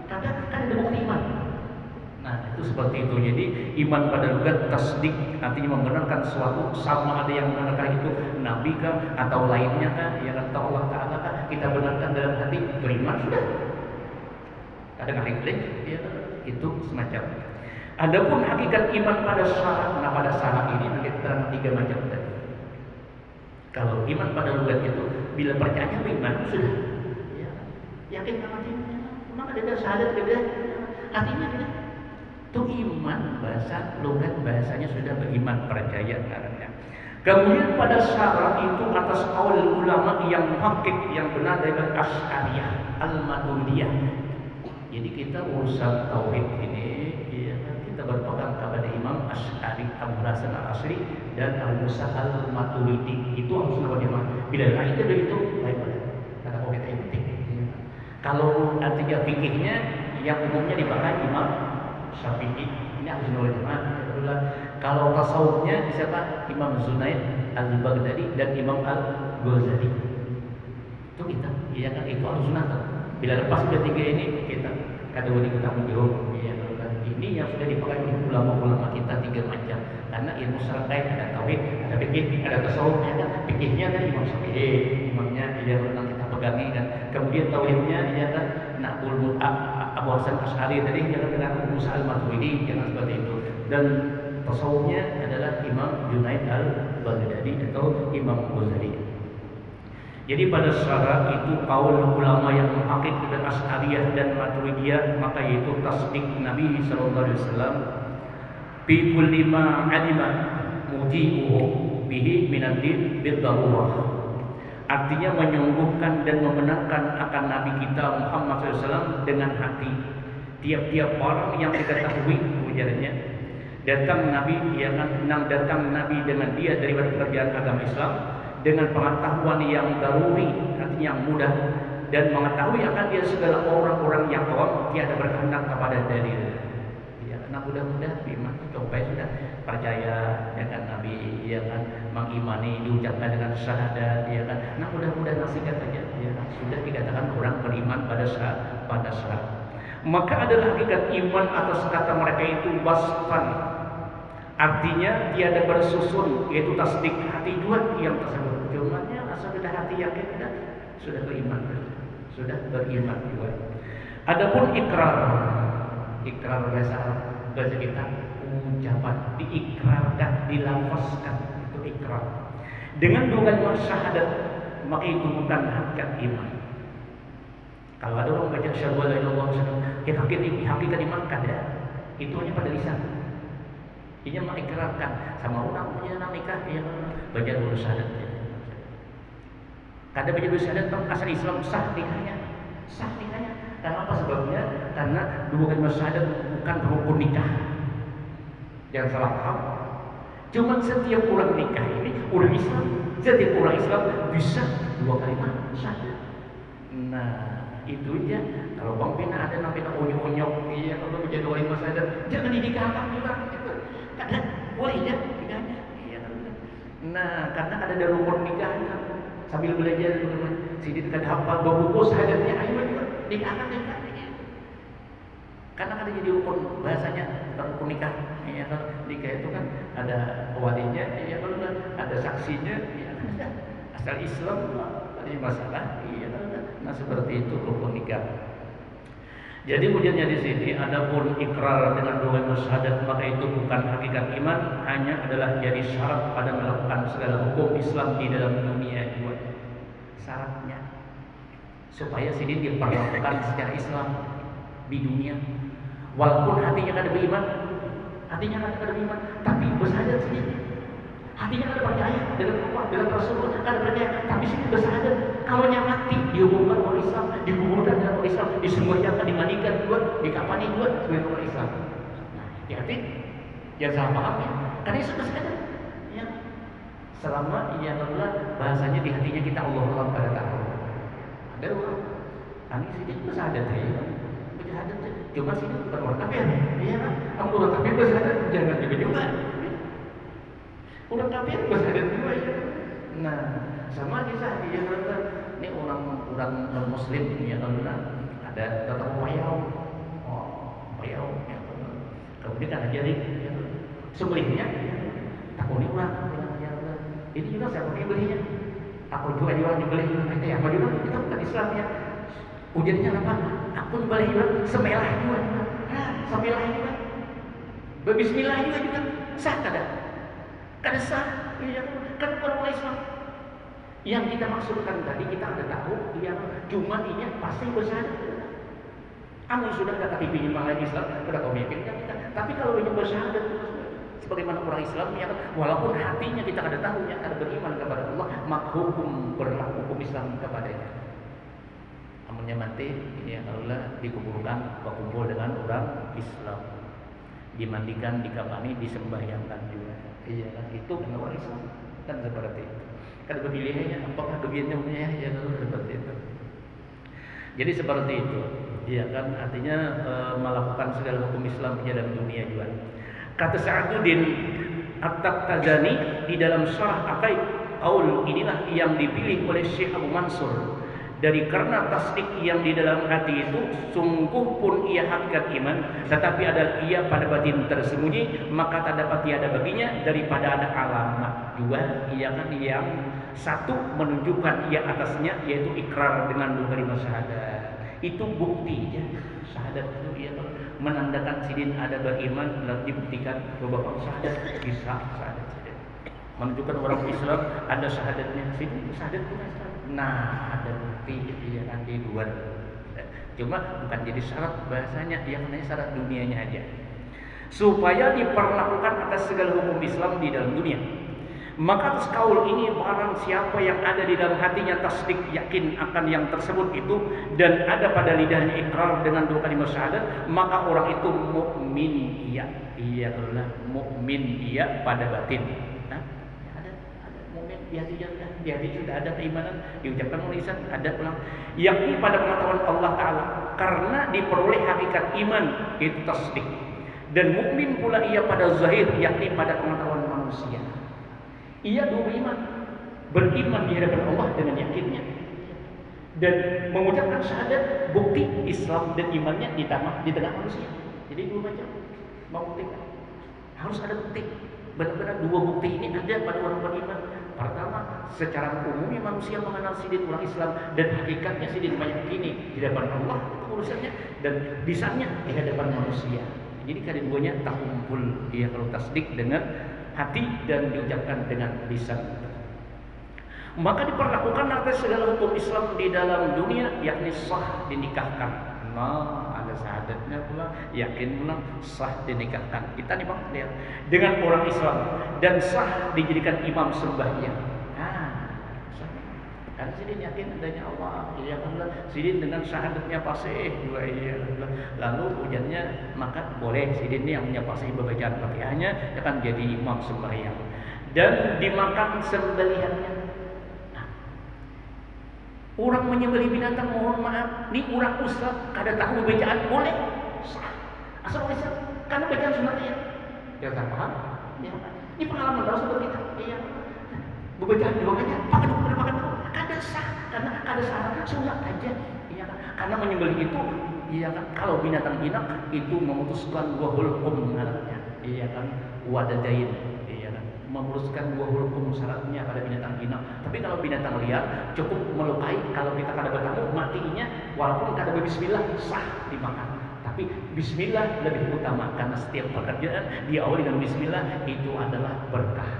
S5: kada ada bukti iman. Nah, itu seperti itu. Jadi iman pada lugat tasdik, artinya membenarkan sesuatu, sama ada yang membenarkan itu nabi kah atau lainnya kah, ya atau Allah Taala kah, kita benarkan dalam hati, beriman sudah. Ada klik, ya itu semacam. Adapun hakikat iman pada syarat, nah pada syarat ini nanti terang tiga macam tadi. Kalau iman pada lugat itu bila percaya beriman sudah, ya, yakin sama hatinya, maka ada syahadat ada hatinya tidak. Itu iman bahasa lugat, bahasanya sudah beriman, percaya karena. Kemudian pada syarat itu atas kaul ulama yang muhakkik, yang benar dari Asy'ariyah, Al-Maturidiyah. Jadi kita urusan tauhid ini ya, kita berpegang kepada Imam Asy'ari, Abu Hasan Al-Asy'ari dan Abu Musa Al-Maturidi. Itu harus nama. Bila lain itu lain pada kata kita yang penting. Kalau artinya fikihnya yang umumnya dipakai Imam Syafi'i, ini harus nama. Kalau tasawufnya siapa? Imam Zunaid Al-Baghdadi dan Imam Al-Ghazali. Itu kita, iya kan, itu harus sunnah. Bila lepas sudah tiga ini kita kada boleh kita menjauh. Ya, ini yang sudah dipakai oleh ulama-ulama kita tiga macam. Karena ilmu serangkai ada tauhid, ada fikih, ada tasawuf. Ya kan, fikihnya kan Imam Syafi'i, imamnya dia pernah kita pegangi kan. Kemudian tauhidnya dia kan Abu Hasan Asy'ari tadi yang dengan Abu Musa Al-Maturidi, yang seperti itu. Dan tasawufnya adalah Imam Junaid Al-Baghdadi atau Imam Ghazali. Jadi pada syarat itu kaul ulama yang muhakkik dan Asy'ariyah dan Maturidiyah, maka yaitu tasdik Nabi sallallahu alaihi wasallam bi kulli ma alima mujibuhu bihi min ad-din bil darurah. Artinya menyungguhkan dan membenarkan akan Nabi kita Muhammad SAW dengan hati. Tiap-tiap orang yang diketahui ujarnya datang Nabi, datang Nabi dengan dia daripada pekerjaan agama Islam dengan pengetahuan yang daruri, artinya yang mudah, dan mengetahui akan dia segala orang-orang yang awam tiada berkehendak kepada dalil. Ya, karena mudah-mudah iman sampai sudah percaya ya kan Nabi, ya kan mengimani, diucapkan dengan syahadat, ya kan. Nah mudah-mudahan nasihat saja, ya kan sudah dikatakan orang beriman pada saat. Maka adalah hakikat iman atas kata mereka itu basfan. Artinya tiada bersusun, yaitu tasdik, hati hati juga yang tersebut. Cumannya asal sudah hati yakin sudah beriman, sudah beriman juga. Adapun ikrar bahasa Arab, bahasa kita ucapan, diikrarkan, dilafazkan, itu ikrar. Dengan dua kalimat syahadat, maka itu bukan hakikat iman. Kalau ada orang baca syahadu la ilaha illallah, hakikat iman kada, itu hanya pada lisan. Ia mengikrarkan sama orang punya nikah, ia baca dulu syahadat. Kada baca dulu syahadat, asal Islam sah nikahnya. Karena apa sebabnya? Karena dua kalimat syahadat bukan rukun nikah. Jangan salah paham. Cuma setiap orang nikah ini orang Islam, setiap orang Islam bisa dua kalimat syahadat. Nah, itu aja. Kalau Bang Pina ada namanya onyok-onyok, iya kalau baca dua kalimat syahadat, jangan dinikahkan juga. Kadang boleh ya nikahnya. Iya. Nah, karena ada dalam rukun nikahnya. Sambil belajar teman-teman, sini dekat hafal bawa syahadatnya, ayo nikahkan. Karena ada jadi rukun bahasanya rukun nikah. Ya, kalau nikah itu kan ada walinya, ya kalau ada saksinya, ya kan asal Islam ada masalah. Iya, nah seperti itu rukun nikah. Jadi ujiannya di sini, adapun ikrar dengan dua kalimat syahadat, maka itu bukan hakikat iman, hanya adalah jadi syarat pada melakukan segala hukum Islam di dalam dunia juga. Syaratnya supaya sini diperlakukan secara Islam di dunia. Walaupun hatinya kada beriman, tapi bersyahadat sendiri. Hatinya kada percaya dengan Allah, dengan Rasulullah, kada percaya, tapi sini bersyahadat. Kalau mati dihukumkan orang Islam, dikuburkan dengan orang Islam, disembahyangkan, dimandikan juga, dikafani juga sebagai orang Islam. Nah, hati-hati, jangan salah paham ya. Karena itu bersyahadat. Ya. Selama ia adalah bahasanya di hatinya kita Allah pada tahu. Ada orang, kami sini bersyahadat ya. Cuma sini bukan orang kafir, iya kan? Kamu orang kafir bersyahadat, jangan juga. Orang kafir bersyahadat juga ya. Nah, sama kisah dia ini orang Muslim ini ya ada datang payau, payau ya. Kemudian kan jadi sembelihnya, takut ini orang, ini juga siapa yang belinya? Aku juga dibeli, itu ya, apa juga kita bukan Islam ya. Ujiannya apa? Aku balik juga, semelah juga, semelah juga, berbismillah juga, sah kada? Kada sah, iya kan orang Islam. Yang kita maksudkan tadi kita ada tahu, yang cuma ini pasti bersyahadat. Amun sudah ada KTP malah Islam, sudah kau meyakinkan kita. Tapi kalau yang bersyahadat, sebagaimana orang Islam, ya, walaupun hatinya kita kada tahu, ya, kada beriman kepada Allah, maka hukum berlaku hukum Islam kepadanya. Amunnya mati, ya Allah dikuburkan, berkumpul dengan orang Islam, dimandikan, dikafani, disembahyangkan juga. Iya kan, itu kan orang Islam kan seperti itu. Kan pilihannya apakah begininya ya kalau seperti itu. Jadi seperti itu, ya kan artinya melakukan segala hukum Islam di dalam dunia juga. Kata Sa'aduddin At-Taftazani di dalam Syarah Aqaid, qaul inilah yang dipilih oleh Syekh Abu Mansur. Dari karena tasdik yang di dalam hati itu sungguh pun ia hakikat iman, tetapi adalah ia pada batin tersembunyi, maka tak dapat tiada baginya daripada ada alamat juga, ia kan yang satu menunjukkan ia atasnya, yaitu ikrar dengan dua kalimat syahadat. Itu buktinya syahadat itu ia menandakan sidin ada beriman, lalu dibuktikan bahwa syahadat bisa syahadat menunjukkan orang Islam ada syahadatnya, sidin syahadat punya Islam. Nah, ada bukti dia nanti luar. Cuma bukan jadi syarat bahasanya, yang hanya syarat dunianya aja. Supaya diperlakukan atas segala hukum Islam di dalam dunia. Maka atas kaul ini barang siapa yang ada di dalam hatinya tasdik yakin akan yang tersebut itu dan ada pada lidahnya ikrar dengan dua kalimat syahadat, maka orang itu mukmin ia. Ia adalah mukmin ia pada batin. Di hati sudah ada keimanan, diucapkan oleh lisan, ada pulang yakni pada pengetahuan Allah Ta'ala, karena diperoleh hakikat iman yaitu tasdik, dan mukmin pula ia pada zahir yakni pada pengetahuan manusia. Ia beriman di hadapan Allah dengan yakinnya dan mengucapkan syahadat, bukti Islam dan imannya di tengah manusia. Jadi dua macam membuktikan, harus ada bukti. Benar-benar dua bukti ini ada pada orang beriman. Pertama, secara umumnya manusia mengenal sidin orang Islam dan hakikatnya sidin meyakini di hadapan Allah itu urusannya dan lisannya di hadapan manusia. Jadi keduanya tak kumpul dia kalau tasdik dengan hati dan diucapkan dengan lisan. Maka diperlakukan atas segala hukum Islam di dalam dunia, yakni sah dinikahkan. Nah, ada syahadatnya pula, yakin pula sah dinikahkan. Kita nih Bang lihat dengan orang Islam dan sah dijadikan imam sembahyang. Kan sidin yakin adanya Allah, iya kan, sidin dengan syahadatnya fasih juga iya. Lalu hujannya maka boleh sidin yang punya fasih bacaan Fatihahnya akan jadi imam sembahyang dan dimakan sembelihannya. Orang menyembelih binatang, mohon maaf, ini orang ustaz kada tahu bacaan boleh sah. Asal Islam karena bacaan sunatnya. Ya tak paham? Ya. Ini pengalaman baru untuk kita. Iya. Bacaan doanya pakai kada sah karena kada syarat sunat aja. Iya kan? Karena menyembelih itu iya kan kalau binatang jinak itu memutuskan dua hukum syaratnya. Iya kan? Wadadain. Memutuskan dua hukum syaratnya pada binatang jinak. Tapi kalau binatang liar cukup melukai, kalau kita kada bertamu matinya walaupun kada berbismillah sah dimakan. Tapi bismillah lebih utama karena setiap pekerjaan diawali dengan bismillah itu adalah berkah.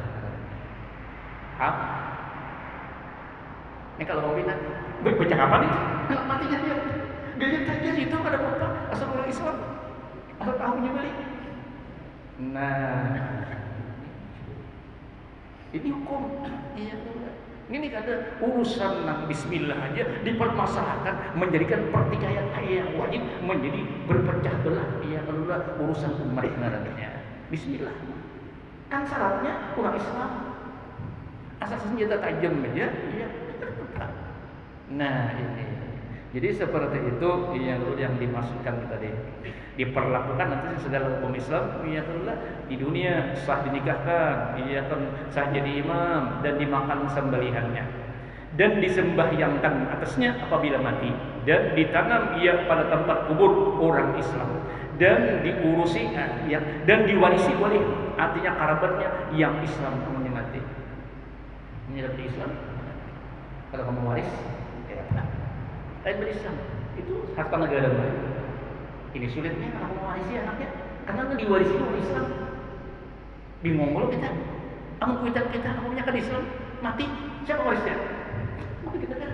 S5: Ini kalau mau binatang baca apa nih? Kalau matinya dia gaya saja itu kada apa-apa asal orang Islam asal tahu menyembelih. Nah, ini hukum. Iya, ini ada urusan nang bismillah aja dipermasalahkan menjadikan pertikaian yang wajib menjadi berpecah belah. Iya, kalau urusan umat ngarannya bismillah. Kan syaratnya orang Islam asal senjata tajam aja. Iya. Nah, ini. Jadi seperti itu yang dimaksudkan tadi. Diperlakukan nanti segala hukum Islam di dunia sah dinikahkan, sah jadi imam dan dimakan sembelihannya dan disembahyangkan atasnya apabila mati dan ditanam ia pada tempat kubur orang Islam dan diurusi dan diwarisi oleh artinya kerabatnya yang Islam mati. Ini dapat Islam. Kalau kamu waris, lain berislam itu harta negara lain. Ini sulitnya kalau mewarisi anaknya karena diwarisi oleh Islam. Bingung kalau kita, kita punya kan Islam mati siapa warisnya? Mungkin kita kan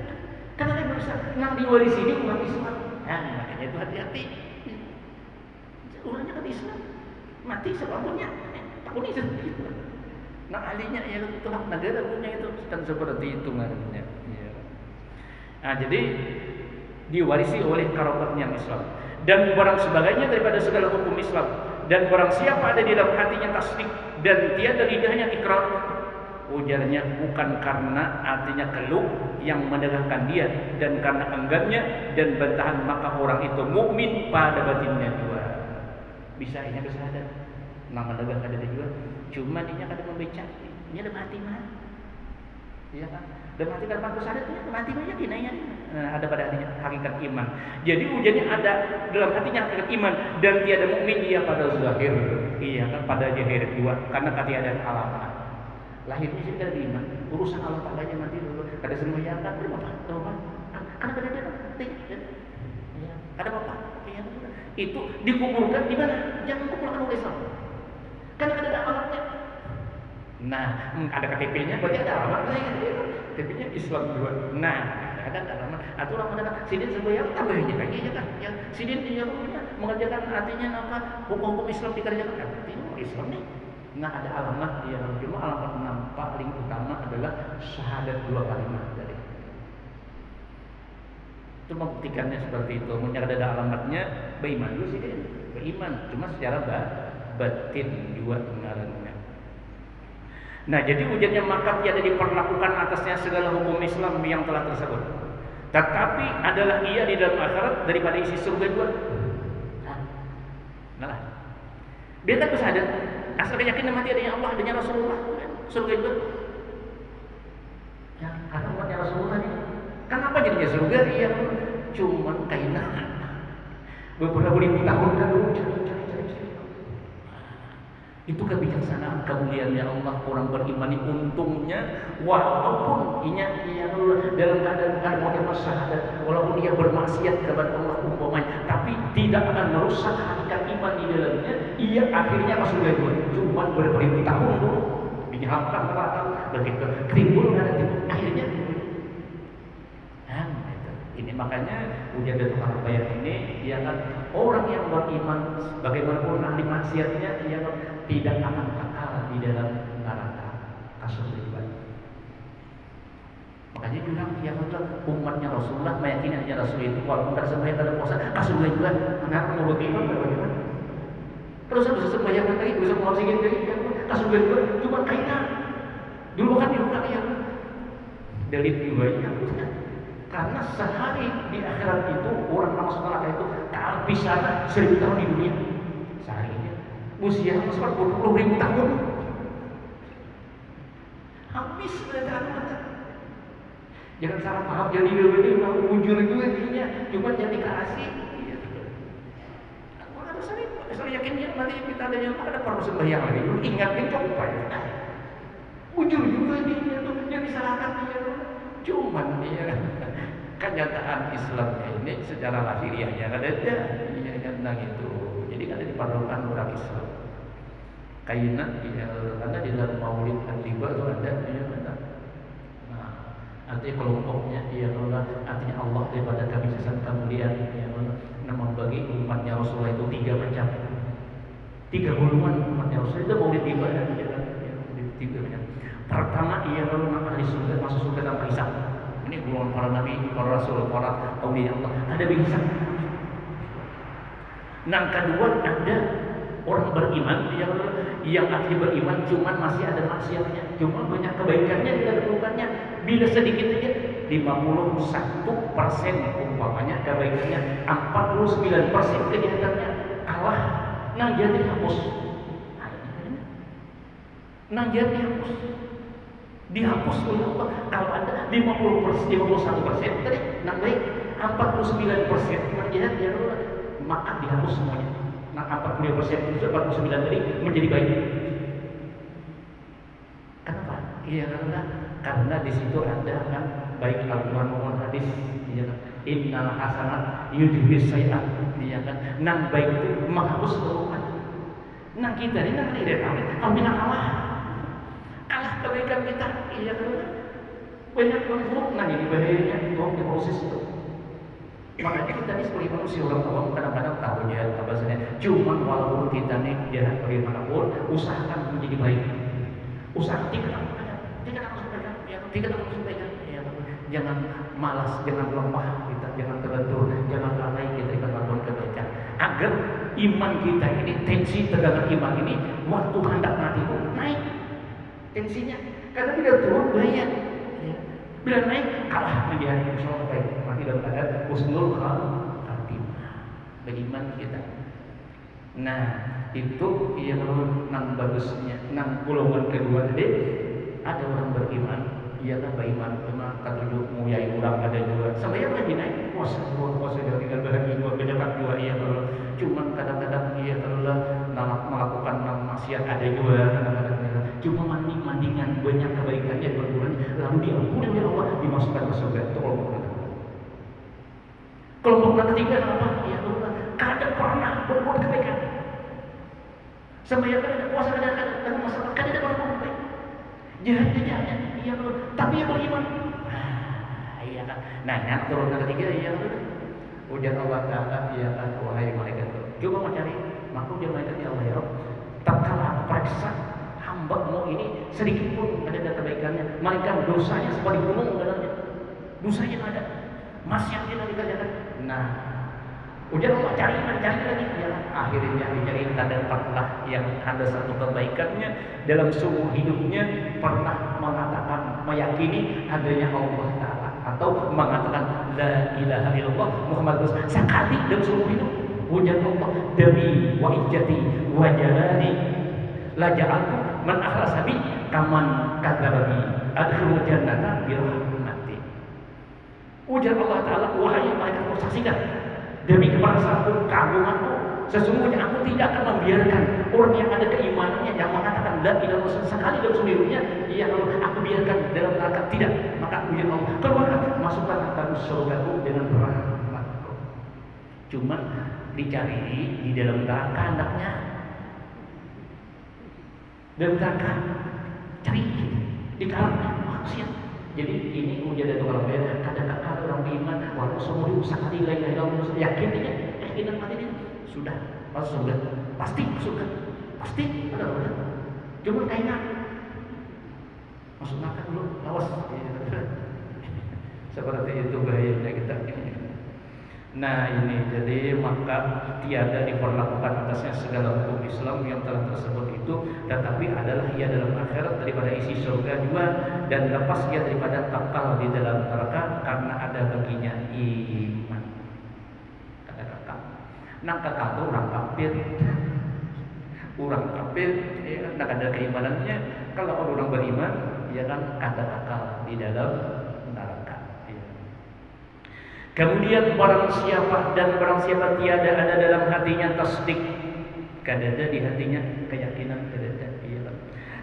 S5: karena dia berusaha yang diwarisi ini umat Islam. Nah, makanya itu hati-hati. Orangnya kan Islam mati siapa punya? Tak punya itu. Nah ahlinya ya itu hak negara punya itu kan seperti itu ngarannya. Nah jadi diwarisi oleh kerabatnya Islam dan barang sebagainya daripada segala hukum Islam dan barang siapa ada di dalam hatinya tasdik dan tiada lidahnya ikrar ujarnya bukan karena artinya keluh yang mendegahkan dia dan karena enggannya dan bantahan maka orang itu mukmin pada batinnya juga bisa ini bersahadat nama mendegahkan dia juga cuma dia kada membaca dia dalam hati mah iya kan dalam hati kan bersahadatnya dalam hati mah yakin ada pada hatinya hakikat iman. Jadi ujiannya ada dalam hatinya hakikat iman dan tiada mukmin dia pada zahir. Iya kan pada zahir dua karena ketiadaan alamat. Lahirnya sih kada iman, urusan Allah Taala aja nanti dulu. Kada sembahyang kan berapa? Tahu kan? Karena kada ada nanti. Iya, ada apa? Iya. Itu dikuburkan di mana? Jangan kuburkan oleh Islam. Karena kada ada alamatnya. Nah, ada KTP-nya berarti ada alamatnya. KTP-nya Islam dua. Nah, ada alamat atau orang mendapat sidin sembahyang tambahnya lagi ya kan yang sidin dia mengerjakan artinya apa hukum-hukum Islam dikerjakan artinya Islam nih nah ada alamat ya cuma alamat paling utama adalah syahadat dua kalimat tadi itu membuktikannya seperti itu punya ada alamatnya beriman dulu sidin beriman cuma secara batin juga ngarannya. Nah jadi ujiannya maka tiada diperlakukan atasnya segala hukum Islam yang telah tersebut. Tetapi adalah ia di dalam akhirat daripada isi surga juga. Nah, dia tak bersahadat. Asal yakin mati adanya Allah, adanya Rasulullah, surga juga. Ya, karena umatnya Rasulullah ini. Kenapa jadinya surga? Iya, cuman kainan. Beberapa ribu tahun kan dulu cari. Itu kebijaksanaan kemuliaan Allah. Orang beriman ini untungnya walaupun ia dalam keadaan syahadat, walaupun dia bermaksiat kepada Allah umpamanya, tapi tidak akan merusak hakikat iman di dalamnya. Ia akhirnya masuk surga cuma beribu tahun dulu dihamkan neraka begitu timbul akhirnya ini makanya ujian dari Tuhan bayar ini ya kan, orang yang beriman bagaimanapun ahli maksiatnya ia tidak akan kekal di dalam neraka kesulitan. Makanya juga yang umatnya Rasulullah meyakini hanya Rasul itu walaupun tak sembahyang tak ada puasa kesulitan juga anak mau beriman bagaimana? Terus bisa sembahyang lagi bisa mau sikit lagi kesulitan juga cuma kaitan dulu kan diulang ya delit juga ya. Karena sehari di akhirat itu orang masuk neraka itu kehabisan 1000 tahun di dunia seharinya. Usia 40.000 tahun. Habis berarti. Jangan salah paham jadi ini muncul juga intinya cuma jadi kasih. Aku harus sering yakin dia nanti kita ada yang ada perlu sembahyang lagi. Ingatkan coba ya. Muncul juga intinya tuh yang disalahkan dia. Cuman dia kenyataan Islamnya ini secara lahiriahnya kan ada iya tentang itu. Jadi kan diperlukan orang Islam. Kainan ya, karena di dalam Maulid An-Riba itu ada ya benar. Nah, artinya kelompoknya dia artinya Allah daripada kebijaksanaan kemuliaan ya namun bagi umatnya Rasulullah itu 3 macam. 3 golongan umatnya Rasulullah itu Maulid ibadah ya kan. 3 macam. Pertama ia ahli surga masuk surga tanpa hisab. Ini golongan para nabi, para rasul, para aulia Allah. Ada hisab. Yang kedua ada orang beriman yang artinya beriman cuman masih ada maksiatnya, cuma banyak kebaikannya tidak lakukannya. Bila sedikit aja 51% umpamanya kebaikannya, 49% kejahatannya kalah. Nah jadi hapus. Nah jadi hapus. Dihapus oleh Allah. Kalau ada 51% tadi nah baik 49% menjadi ya maka dihapus semuanya. Nah 40% itu 49 tadi menjadi baik. Kenapa? Iya karena di situ ada kan baik Al-Quran maupun hadis. Iya kan? Innal hasanat yudhibus sayyi'at. Iya kan? Nang baik itu menghapus keburukan. Nang kita ini nang lihat kami nak kalah kebaikan kita, iya kan? Banyak buruk, nah ini bahayanya tolong diproses itu. Makanya kita ini sebagai manusia orang awam kadang-kadang tahunya bahasanya. Cuman walaupun kita nih jahat bagaimanapun, usahakan menjadi baik. Usaha tidak jangan malas, jangan lemah kita, jangan terbentur, jangan lalai kita ikan melakukan kebaikan. Agar iman kita ini, tensi tegangan iman ini, waktu hendak mati itu naik. Tensinya karena bila turun bahaya ya. Bila naik kalah menjadi insyaallah baik mati dalam keadaan husnul khatimah beriman kita. Nah itu ya nang bagusnya nang golongan kedua tadi ada orang beriman ia kan beriman memang ketujuh muyai orang ada juga sampai yang lagi naik puasa jadi tidak bahagia dua pejabat dua ia kalau cuma kadang-kadang ia kalau melakukan maksiat ada juga kadang-kadang cuma mandingan banyak kebaikannya berkurang lalu diampuni oleh Allah dimasukkan ke surga. Itu kelompok ketiga apa? Ya Allah kadang pernah berbuat kebaikan sampai yang ada puasa kadang masalah kadang ada berbuat baik jahat iya Allah tapi yang beriman iya kan. Nah yang turun ketiga iya Allah ujar Allah Ta'ala iya kan wahai malaikat coba mencari makhluk yang malaikat ya Allah ya Rabb tatkala aku periksa hambamu ini sedikit pun ada kebaikannya, melainkan dosanya seperti gunung dalamnya. Dosanya ada, maksiatnya tidak dikerjakan. Nah, udah Allah cari lagi, ya akhirnya dicari dan pernah yang ada satu kebaikannya dalam seumur hidupnya pernah mengatakan meyakini adanya Allah Taala atau mengatakan la ilaha illallah Muhammad Rasul sekali dalam seumur hidup. Ujar Allah demi wa ijjati wa jalali la ja'altu man akhlasa bi kaman kadzaba bi adkhulu jannata bi rahmati. Ujar Allah Taala wahai malaikat saksikan demi kepercayaanku, keagunganku, sesungguhnya aku tidak akan membiarkan orang yang ada keimanannya yang mengatakan la ilaha illallah sekali dalam sendirinya, iya kalau aku biarkan dalam neraka, tidak. Maka ujian Allah, keluarkan, masukkan akan surgaku dengan rahmatku. Cuma dicari di dalam neraka hendaknya, dalam neraka cari di kalangan manusia. Jadi ini ujian dari tukang beda. Kadang-kadang orang beriman, walaupun semua sekali la ilaha illallah, yakin dia, yakinan mati dia sudah masuk surga, pasti masuk surga, pasti udah. Cuma kayaknya masuk neraka dulu, awas. Seperti itu bahayanya kita. Nah ini jadi maka tiada diperlakukan atasnya segala hukum Islam yang telah tersebut itu, tetapi adalah ia dalam akhirat daripada isi surga juga, dan lepas ia daripada kekal di dalam neraka karena ada baginya iman. Kata kekal. Nang kekal itu orang kafir, orang kafir, ya, nak ada keimanannya. Kalau orang beriman, ya kan kata kekal di dalam neraka. Kemudian barang siapa tiada ada dalam hatinya tasdik, kadada di hatinya keyakinan, kadada iya.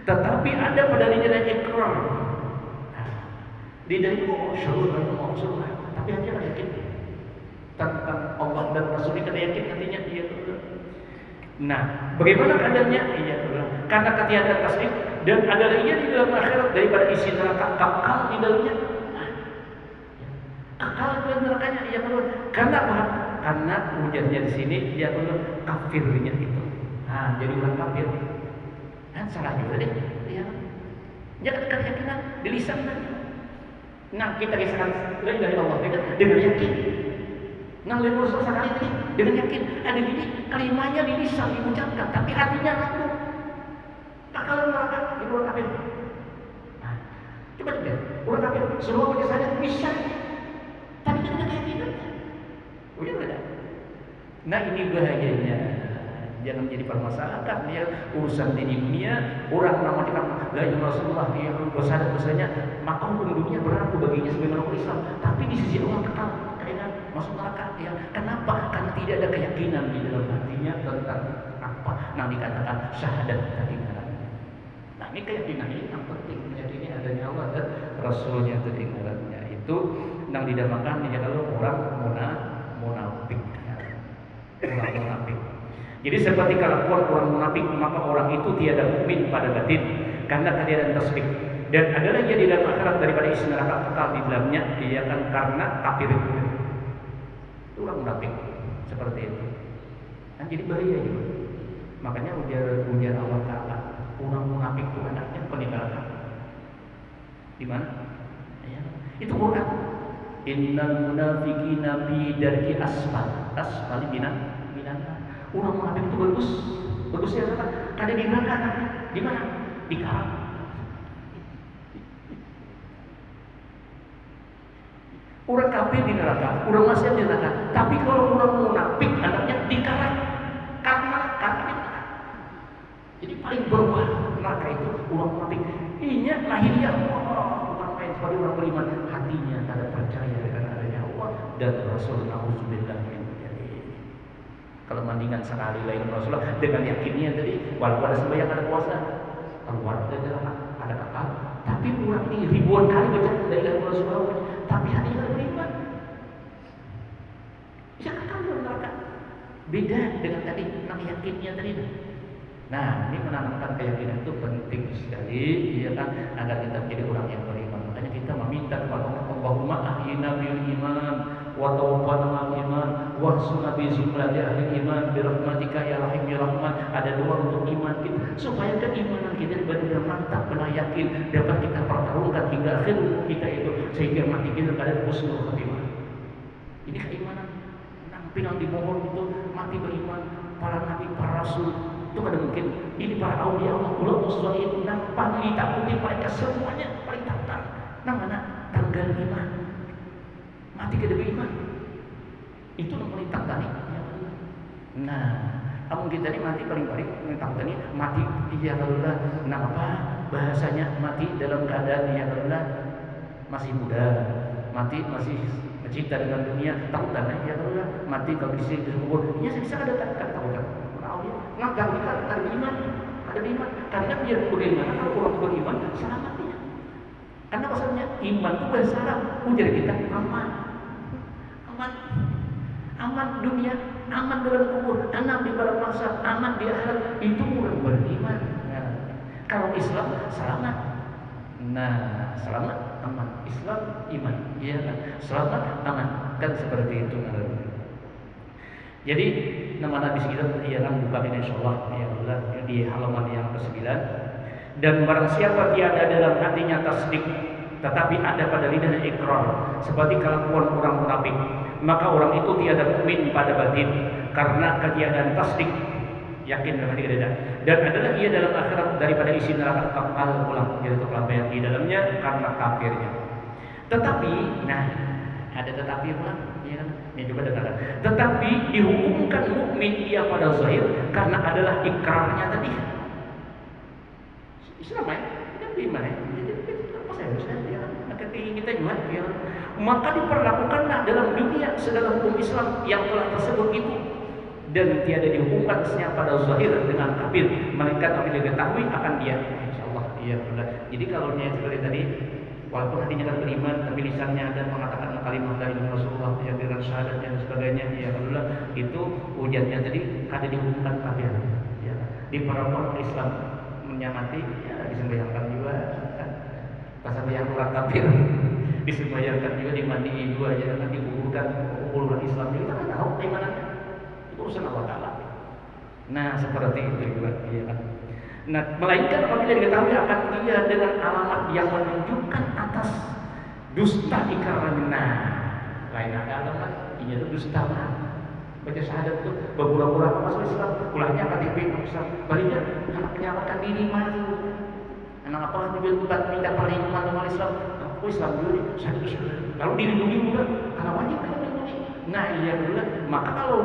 S5: Tetapi ada pada dirinya ikrar. Di dalam syukur, tapi hatinya yakin tentang Allah dan Rasul, kita yakin hatinya iya. Nah, bagaimana keadaannya? Iya, karena ketiadaan tasdik dan adalah ia di dalam akhirat daripada isi neraka kekal di dalamnya. Kekal di nerakanya, ia keluar. Karena apa? Karena ujarnya di sini dia keluar kafirnya itu. Nah, jadi orang kafir. Kan salah juga deh. Iya. Jangan keyakinan di lisan saja. Nah, kita kisahkan la ilaha illallah dengan yakin. Nah, lebih sekali tadi dengan yakin. Ada gini kalimahnya di lisan diucapkan, tapi hatinya ragu. Kekal neraka di orang kafir. Nah, coba orang kafir semua baca saja bisa. Tapi kita tidak keyakinan. Udah tidak. Nah ini bahayanya. Jangan menjadi permasalahan ya urusan di dunia. Orang mengamalkan la ilaha Rasulullah yang bersadar-sadar, maka hukum dunia berlaku baginya sebagai orang Islam. Tapi di sisi Allah kekal, kaitan masuk neraka. Ya. Kenapa? Karena tidak ada keyakinan di dalam hatinya tentang apa. Nah dikatakan syahadat ketinggalan. Nah ini keyakinan ini yang penting. Jadi adanya Allah dan Rasulnya ketinggalannya itu yang dinamakan ya kalau orang munafik. Orang munafik. Jadi seperti kelakuan orang munafik, maka orang itu tiada mukmin pada batin karena ketiadaan tasdik, dan adalah ia di dalam akhirat daripada isi neraka kekal di dalamnya, dia kan karena kafir itu. Orang munafik seperti itu. Kan jadi bahaya juga. Makanya ujar Allah Taala, orang munafik itu anaknya peninggalan. Di mana? Ya. Itu Quran. Innal munafiqina fi darki asfali minan. Orang munafik itu bagusnya apa? Ada di neraka. Di mana? Di karat. Orang kafir di neraka, orang maksiat di neraka. Tapi kalau orang munafik anaknya di karat. Karena jadi paling bawah neraka itu orang munafik. Inya lahiriah bukan main sebagai orang beriman, hatinya tidak percaya dengan adanya Allah dan Rasul. Nauzubillah min dzalik. Kalau mandingan sekali lain Rasulullah dengan yakinnya tadi, walaupun ada sembahyang ada puasa, keluar dari neraka ada kekal. Tapi orang ini ribuan kali baca la ilaha illallah Rasulullah, tapi hatinya tidak beriman. Bisa kekal dalam neraka. Beda dengan tadi nak yakinnya tadi. Nah, ini menanamkan keyakinan itu penting sekali, ya kan, agar kita menjadi orang yang beriman. Makanya kita meminta kepada Allah, Allahumma ahyina bil iman, wa tawaffana ma'al iman, wa hsuna bi zumrati ahli iman, bi rahmatika ya rahim ya rahman. Ada doa untuk iman kita, supaya keimanan kita benar-benar mantap, benar yakin, dapat kita pertarungkan hingga akhir kita itu, sehingga mati kita pada husnul khatimah. Ini keimanan. Nampil yang dimohon itu mati beriman, para nabi, para rasul. Itu ada mungkin ini para aulia Allah, ulama sholihin, nang paling ditakuti mereka semuanya paling takut. Nang mana tanggal 5 mati ke depan iman. Itu yang paling takut nih. Nah, kamu kita ini mati paling takut nih mati ya Allah. Kenapa bahasanya mati dalam keadaan ya Allah masih muda, mati masih cinta dengan dunia, takutan ya Allah mati kalau di sini dikubur. Iya bisa ada tak tahu tak. Tahu dia. Ngagak kita ada iman, ada iman. Karena biar bagaimana kalau orang beriman selamat dia. Karena maksudnya iman itu bersyarat ujar kita aman, aman dunia, aman dalam kubur, aman di dalam masa, aman di akhirat. Itu orang beriman. Nah, kalau Islam selamat. Nah, selamat aman. Islam iman, iya kan? Selamat aman kan seperti itu. Jadi nama Nabi kita yang buka ini insyaallah ya Allah di halaman yang ke-9. Dan barang siapa tiada dalam hatinya tasdik tetapi ada pada lidahnya ikrar seperti kelakuan orang munafik, maka orang itu tiada mukmin pada batin karena ketiadaan tasdik, yakin dalam hati tidak, dan adalah ia dalam akhirat daripada isi neraka kekal ulang, yaitu kelambaian di dalamnya karena kafirnya. Tetapi, nah ada tetapi pula, ya kan? Ini juga dengarkan. Tetapi dihukumkan mukmin ia pada zahir karena adalah ikrarnya tadi. Islam ya, tidak beriman ya. Apa saya bisa ya? Maka kita juga, ya. Maka diperlakukanlah dalam dunia segala hukum Islam yang telah tersebut itu. Dan tiada dihukumkan pada zahir dengan kafir, melainkan apabila diketahui akan dia. Insyaallah iya benar. Jadi kalau niat seperti tadi, walaupun hatinya kan beriman, tapi lisannya ada mengatakan kalimat la ilaha illallah Rasulullah yang dengan syahadat dan sebagainya, ya alhamdulillah itu ujiannya tadi ada dihukumkan kafir. Ya, diperlakukan Islam menyamati, ya disembahyangkan juga. Pas yang orang kafir disembahyangkan juga, dimandiin juga, ya kan dikuburkan ulama Islam juga kan tahu imanannya. Urusan Allah Ta'ala. Nah seperti itu juga, ya kan. Nah melainkan apabila diketahui akan dia dengan alamat yang menunjukkan atas dusta ikrarnya. Nah lain ada alamat, ini itu dusta. Baca syahadat itu berpura-pura masuk Islam, pulangnya KTP Islam, baliknya anak menyelamatkan diri mana tuh? Anak apa juga minta perlindungan sama Islam? Aku Islam dulu, syahadat lalu dilindungi juga, karena wajib kan dilindungi. Nah iya betul. Maka kalau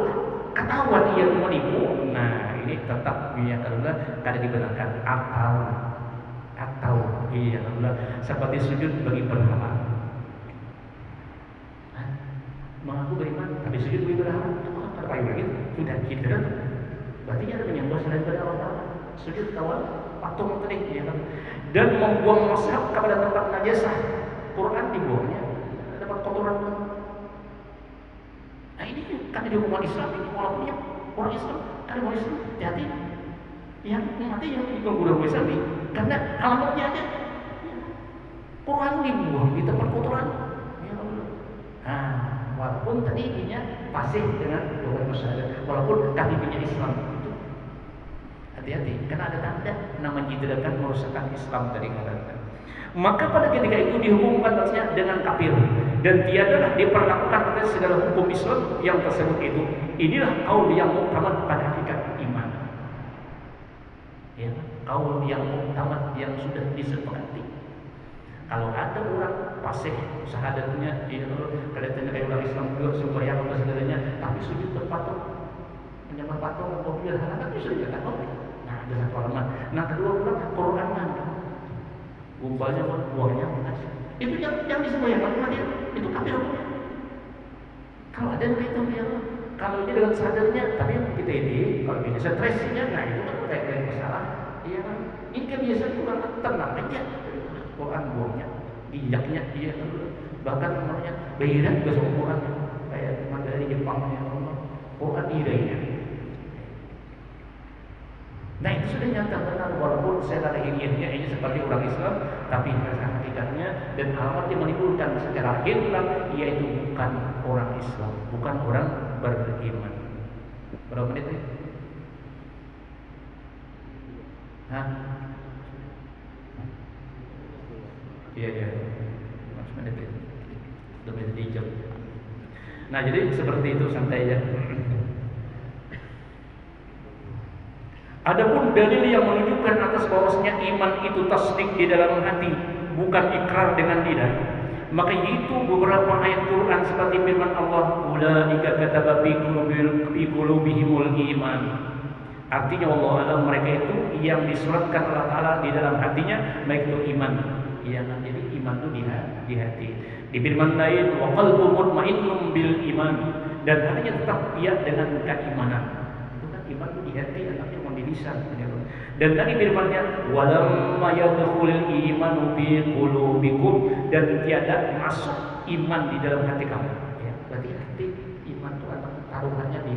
S5: ketahuan ia menipu, nah ini tetap dia karena kada dibenarkan atau iya karena seperti sujud bagi berhala. Mengaku beriman tapi sujud bagi berhala itu kan terkait lagi sudah kita berarti ada menyembah selain pada Allah Ta'ala, sujud kawan patung tadi ya kan, dan membuang mushaf kepada tempat najasah, Quran dibuangnya dapat kotoran. Nah ini kan di hukuman Islam ini, walaupun yang orang Islam, ada orang Islam, hati yang mati yang diganggu Islam ini, karena alamatnya aja Quran dibuang di tempat kotoran. Ya Allah. Nah, walaupun tadi ininya fasih dengan doa masyarakat, walaupun KTP-nya Islam itu hati-hati, karena ada tanda namanya tidak merusakkan Islam tadi katakan. Maka pada ketika itu dihukumkan dengan kafir dan tiadalah diperlakukan atas segala hukum Islam yang tersebut itu. Inilah kaul yang muktamad pada hakikat iman. Ya, kaul yang muktamad yang sudah disepakati. Kalau ada orang fasih syahadatnya, ya kelihatannya kayak orang Islam juga sembahyang apa segalanya, tapi sujud berpatung, menyembah patung, mobil, anak bisa dikatakan. Nah, ada satu alamat. Nah, kedua pula Quran mana? Gumpalnya buahnya itu yang disembahyangkan mati itu kafir hukumnya. Kalau ada yang itu ya, kalau ini dengan sadarnya, tapi kita ini kalau ini stresnya, nah itu kan kayak masalah, iya kan? Ini kan biasanya kurang tenang aja, Quran buahnya, bijaknya, iya kan? Bahkan namanya Beira juga sama Quran, kayak dari Jepang ya, Quran irainya. Nah itu sudah nyata benar, walaupun secara ilmiahnya ini seperti orang Islam, tapi hakikatnya dan alamat yang menimbulkan secara hilal yaitu bukan orang Islam, bukan orang beriman. Berapa menit ini? Hah? Iya, 15 menit ya. Udah menit jam. Nah jadi seperti itu santai ya. Adapun dalil yang menunjukkan atas bahwasanya iman itu tasdik di dalam hati, bukan ikrar dengan lidah, maka itu beberapa ayat Quran seperti firman Allah, "Ulaika kataba fi qulubihimul iman." Artinya Allah alam mereka itu yang disuratkan Allah Ta'ala di dalam hatinya, baik itu iman. Iya, jadi iman itu di hati. Di firman lain, "Wa qalbu mutmainnun bil iman." dan hatinya tetap ia dengan keimanan. Itu kan iman itu di hati, anaknya mau di lisan. Dan lagi firman-Nya, walamma yadkhulul imanu fi qulubikum, dan tiada masuk iman di dalam hati kamu. Ya, berarti hati iman itu anak taruhannya di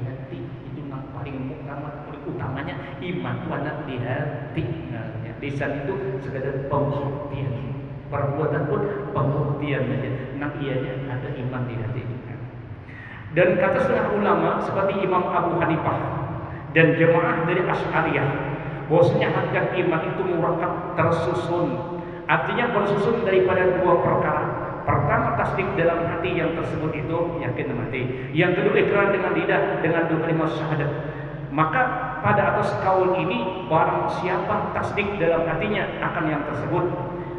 S5: hati. Itu yang paling utamanya iman itu anak di hati. Nah, ya, lisan itu sekadar pembuktian, perbuatan pun pembuktian saja. Nah, ianya ada iman di hati. Dan kata setengah ulama seperti Imam Abu Hanifah dan jemaah dari Asy'ariyah, bahwasanya hakikat iman itu murakab, tersusun. Artinya bersusun daripada dua perkara. Pertama, tasdik dalam hati yang tersebut itu yakin mati. Yang kedua, ikrar dengan lidah dengan dua kalimat syahadat. Maka pada atas kaul ini, barang siapa tasdik dalam hatinya akan yang tersebut,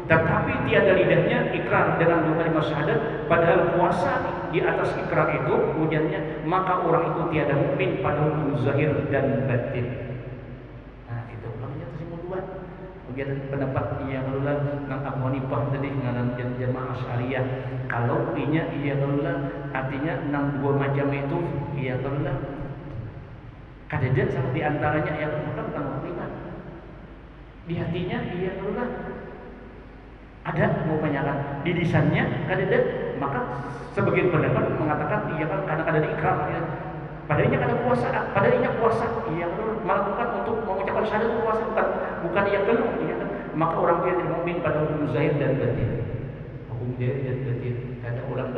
S5: tetapi tiada lidahnya ikrar dengan dua kalimat syahadat, padahal puasa di atas ikrar itu hujannya, maka orang itu tiada mukmin pada hukum zahir dan batin. Nah, itu namanya kesimpulan. Kemudian pendapat yang lalu nang Abu Hanifah tadi dengan jamaah Asy'ariyah, kalau inya ia lalu artinya nang dua macam itu ia lalu kadang sama di antaranya yang maka bukan mukmin. Di hatinya ia lalu ada mau panjangan di lisannya kadang, maka sebagian pendapat mengatakan iya kan karena ada ikrar ya. Padahal ada puasa, padahal puasa ia melakukan untuk mengucapkan syahadat puasa bukan ia penuh ya kan. Maka orang dia tidak mukmin pada hukum zahir dan batin. Hukum zahir dan batin kata orang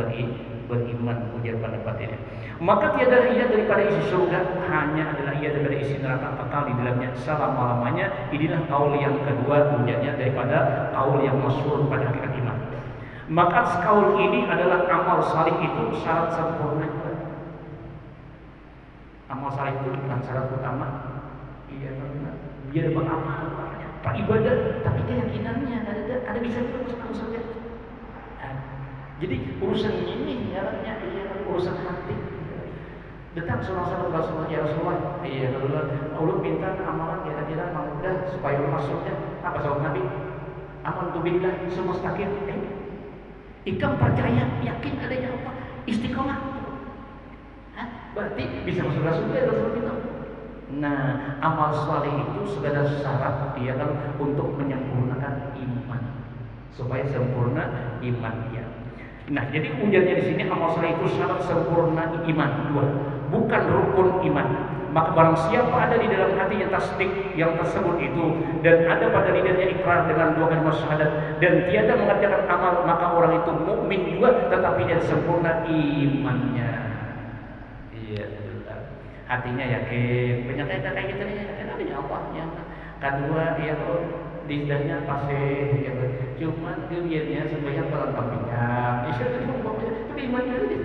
S5: beriman ujar pendapat ini. Maka tiada ia daripada isi surga, hanya adalah ia daripada isi neraka kekal di dalamnya selama-lamanya. Inilah kaul yang kedua ujarnya daripada kaul yang masyhur pada hakikat iman. Maka kaul ini adalah amal salih itu syarat sempurna. Amal salih itu bukan syarat utama. Iya benar. Biar beramal beribadah, tapi keyakinannya ada bisa masuk surga. Jadi urusan ini jalannya urusan hati. Datang seorang Rasulullah, ya Rasulullah, iya Allah minta amalan kira-kira mudah supaya masuknya apa sahabat Nabi? Aman tu billah semustaqim. Ikam percaya, yakin adanya Allah, istiqomah. Berarti bisa masuk surga Rasulullah itu. Nah, amal saleh itu segala syarat dia kan untuk menyempurnakan iman supaya sempurna iman dia. Nah, jadi ujarnya di sini amal saleh itu syarat sempurna iman dua, bukan rukun iman. Maka barang siapa ada di dalam hatinya tasdik yang tersebut itu dan ada pada lidahnya ikrar dengan dua kalimat syahadat dan tiada mengerjakan amal, maka orang itu mukmin juga tetapi dia sempurna imannya. Iya, hatinya yakin, penyakit kayak gitu nih, yakin adanya Allah yang kedua dia lidahnya pasir, ya, cuma dirinya sebenarnya pelan pinjam, itu iman juga,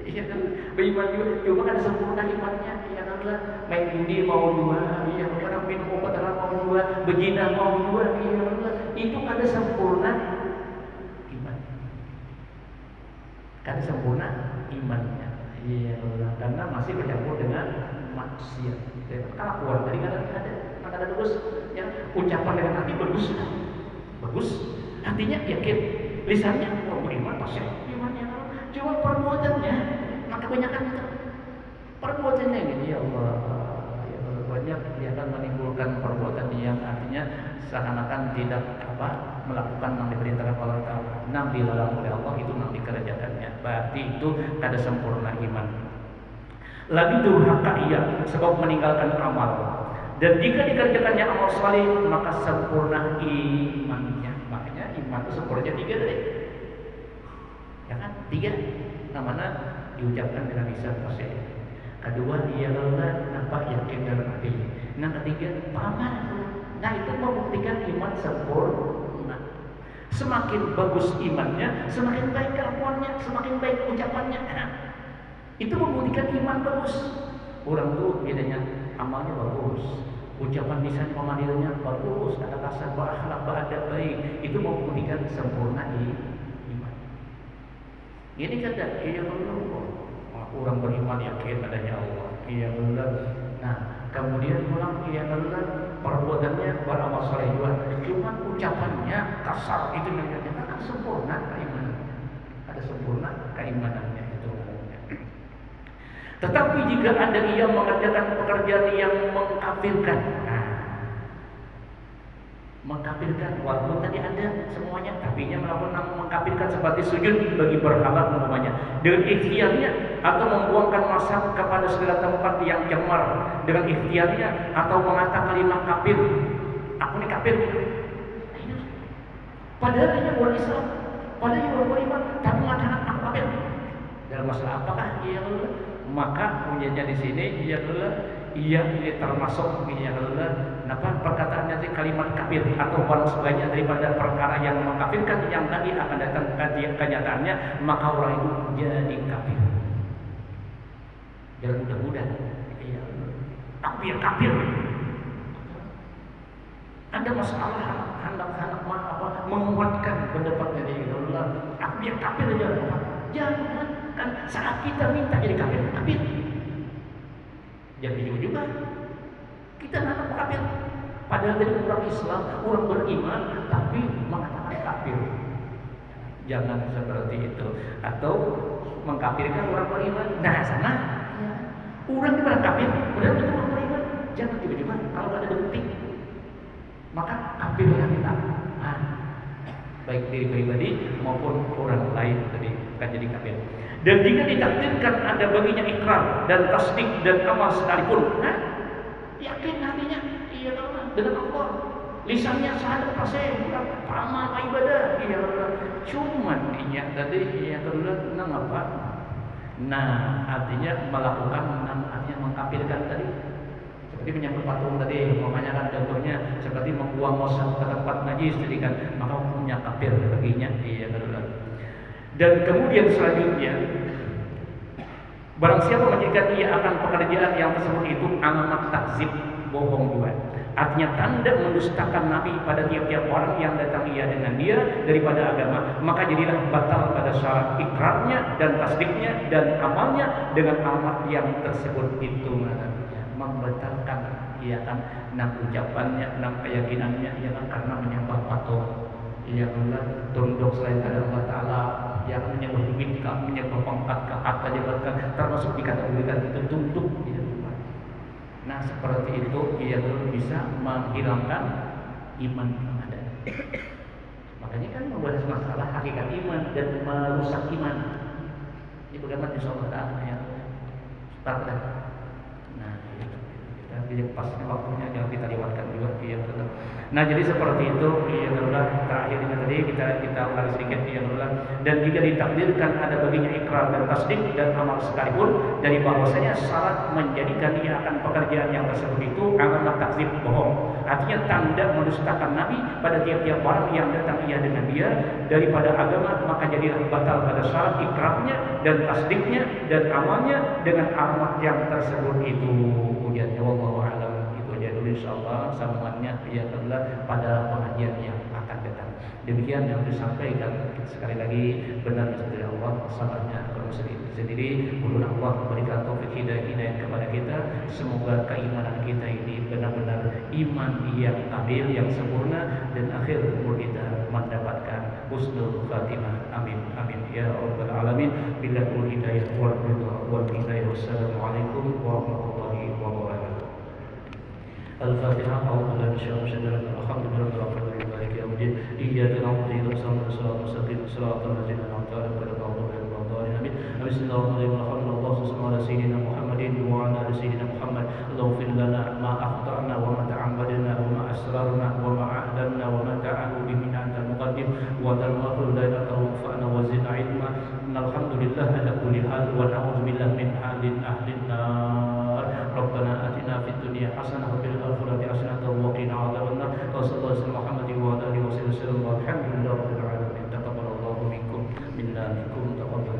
S5: iya kan, beriman juga, cuma kan sempurna imannya, ya kan lah, main judi mau dua, iya kan, minum obat terang mau dua, berzina mau dua, iya kan lah, itu ada sempurna iman, kan sempurna imannya, iya kan, karena masih bercampur dengan maksiat, kelakuan tadi kan ada terus yang ucapan dengan hati bagus, hatinya yakin, lisannya beriman pasti imannya, cuma perbuatannya maka kebanyakan itu perbuatannya gini ya Allah, ya Allah banyak dia akan menimbulkan perbuatan yang artinya seakan-akan tidak melakukan yang diperintahkan Allah Taala, yang dilarang oleh Allah itu yang dikerjakannya, berarti itu kada sempurna iman. Lagi durhaka ia sebab meninggalkan amal. Dan jika dikerjakannya amal saleh maka sempurna imannya. Makanya iman itu sempurnanya 3 tadi. Ya kan? 3. Namanya diucapkan dengan lisan pasti. Kedua ialah nampak yakin dalam hati. Yang ketiga amal. Nah itu membuktikan iman sempurna. Semakin bagus imannya, semakin baik kelakuannya, semakin baik ucapannya. Itu membuktikan iman bagus. Orang tuh bedanya amalnya bagus, ucapan lisan pemanggilannya bagus, kata kasar, berakhlak, beradab baik, itu membuktikan sempurna iman. Ini kata iya Allah, orang beriman yakin adanya Allah, iya Allah. Nah kemudian pulang iya Allah, perbuatannya beramal saleh juga, cuma ucapannya kasar, itu namanya kan sempurna keimanan, ada sempurna keimanannya itu. Tetapi jika ada ia mengerjakan pekerjaan yang mengkafirkan, mengkafirkan, walaupun tadi ada semuanya, tapi ia melakukan mengkafirkan seperti sujud bagi berhala umpamanya dengan ikhtiarnya, atau membuangkan masa kepada segala tempat yang cemar dengan ikhtiarnya, atau mengatakan kalimat kafir, aku ini kafir, padahal hanya orang Islam, padahal orang beriman, tapi mengatakan aku kafir. Dalam masalah apakah ia? Maka punyanya di sini ia ini termasuk apa perkataannya itu kalimat kafir atau barang sebagainya daripada perkara yang mengkafirkan yang tadi akan datang kenyataannya, maka orang itu jadi kafir. Jangan mudah-mudah aku yang kafir. Ada masalah hendak apa menguatkan pendapatnya dia aku yang kafir aja. Jangan, kan saat kita minta jadi kafir. Jadi juga kita nanam kafir. Padahal dari orang Islam, orang beriman, tapi mengatakan kafir. Jangan seperti itu. Atau mengkafirkan orang beriman. Nah sana, orang di orang kafir, padahal itu orang beriman. Jangan juga kalau ada bukti, maka kafirlah kita. Baik diri pribadi maupun orang lain tadi akan jadi kafir. Dan jika ditakdirkan ada baginya ikrar dan tasdik dan amal sekalipun, yakin hatinya iya dengan Allah, lisannya syahadat pasih, amal ibadah iya cuman iya tadi iya nang apa? Nah artinya melakukan artinya mengkafirkan tadi. Seperti menyangkut patung tadi, makanya kan contohnya seperti membuang mushaf ke tempat najis tadi kan, maka hukumnya kafir baginya iya betul. Dan kemudian selanjutnya, barang siapa menjadikan ia akan pekerjaan yang tersebut itu alamat takzib, bohong juga. Artinya tanda mendustakan Nabi pada tiap-tiap orang yang datang ia dengan dia daripada agama, maka jadilah batal pada syarat ikrarnya dan tasdiknya dan amalnya dengan alamat yang tersebut itu. Membatalkan ia kan enam ucapannya, enam keyakinannya ia kan karena menyembah patung, ia tunduk selain pada Allah Taala, yang menyembah duit, menyembah pangkat, harta jabatan, termasuk dikategorikan itu tunduk. Nah seperti itu ia bisa menghilangkan iman yang ada. Makanya kan membahas masalah hakikat iman dan merusak iman. Ini bagaimana insyaallah ya. Start. Pasnya waktunya jangan kita lewatkan juga Nah jadi seperti itu terakhir ini tadi kita ulangi sedikit dan jika ditakdirkan ada baginya ikrar dan tasdik dan amal sekalipun dari bahwasanya syarat menjadikan ia akan pekerjaan yang tersebut itu alamat takzib, bohong, artinya tanda mendustakan Nabi pada tiap-tiap orang yang datang ia dengan dia daripada agama, maka jadilah batal pada syarat ikrarnya dan tasdiknya dan amalnya dengan alamat yang tersebut itu. Ujiannya wallahu a'lam. Itu aja dulu insyaallah sambungannya ya pada pengajian yang akan datang. Demikian yang disampaikan sekali lagi benar dari Allah, salahnya kalau sendiri. Mudah Allah memberikan taufik hidayah kepada kita. Semoga keimanan kita ini benar-benar iman yang kamil, yang sempurna, dan akhir umur kita mendapatkan husnul khatimah. Amin amin ya rabbal alamin. Billahul hidayah wal ridha wal hidayah. Wassalamualaikum warahmatullahi wabarakatuh. Al-Fatihah. Alhamdulillah alhamdulillah rabbil alamin. Iyyaka na'budu wa iyyaka nasta'in. Mustaqim shiratal ladzina an'amta 'alaihim ghairil maghdubi 'alaihim. Bismillahirrahmanirrahim. Alhamdulillah sallallahu ala sayyidina Muhammadin wa ala ali sayyidina Muhammad. Allahumma fir lana ma akhtana wa ma ta'ammadna wa ma asrarna wa ma a'lanna wa ma ta'alu bihi anta muqaddim wa al-maghfur lana tawfana wa zidna ilma. Alhamdulillah ala kulli hal wa na'udzu billahi min halin ahlin nar. Rabbana atina fid dunya hasanah wa fil akhirati hasanah wa qina adzabannar. Sallallahu alaihi Muhammadin wa alihi wasallam. Alhamdulillah rabbil alamin. Taqabbalallahu minkum minna minkum taqabbal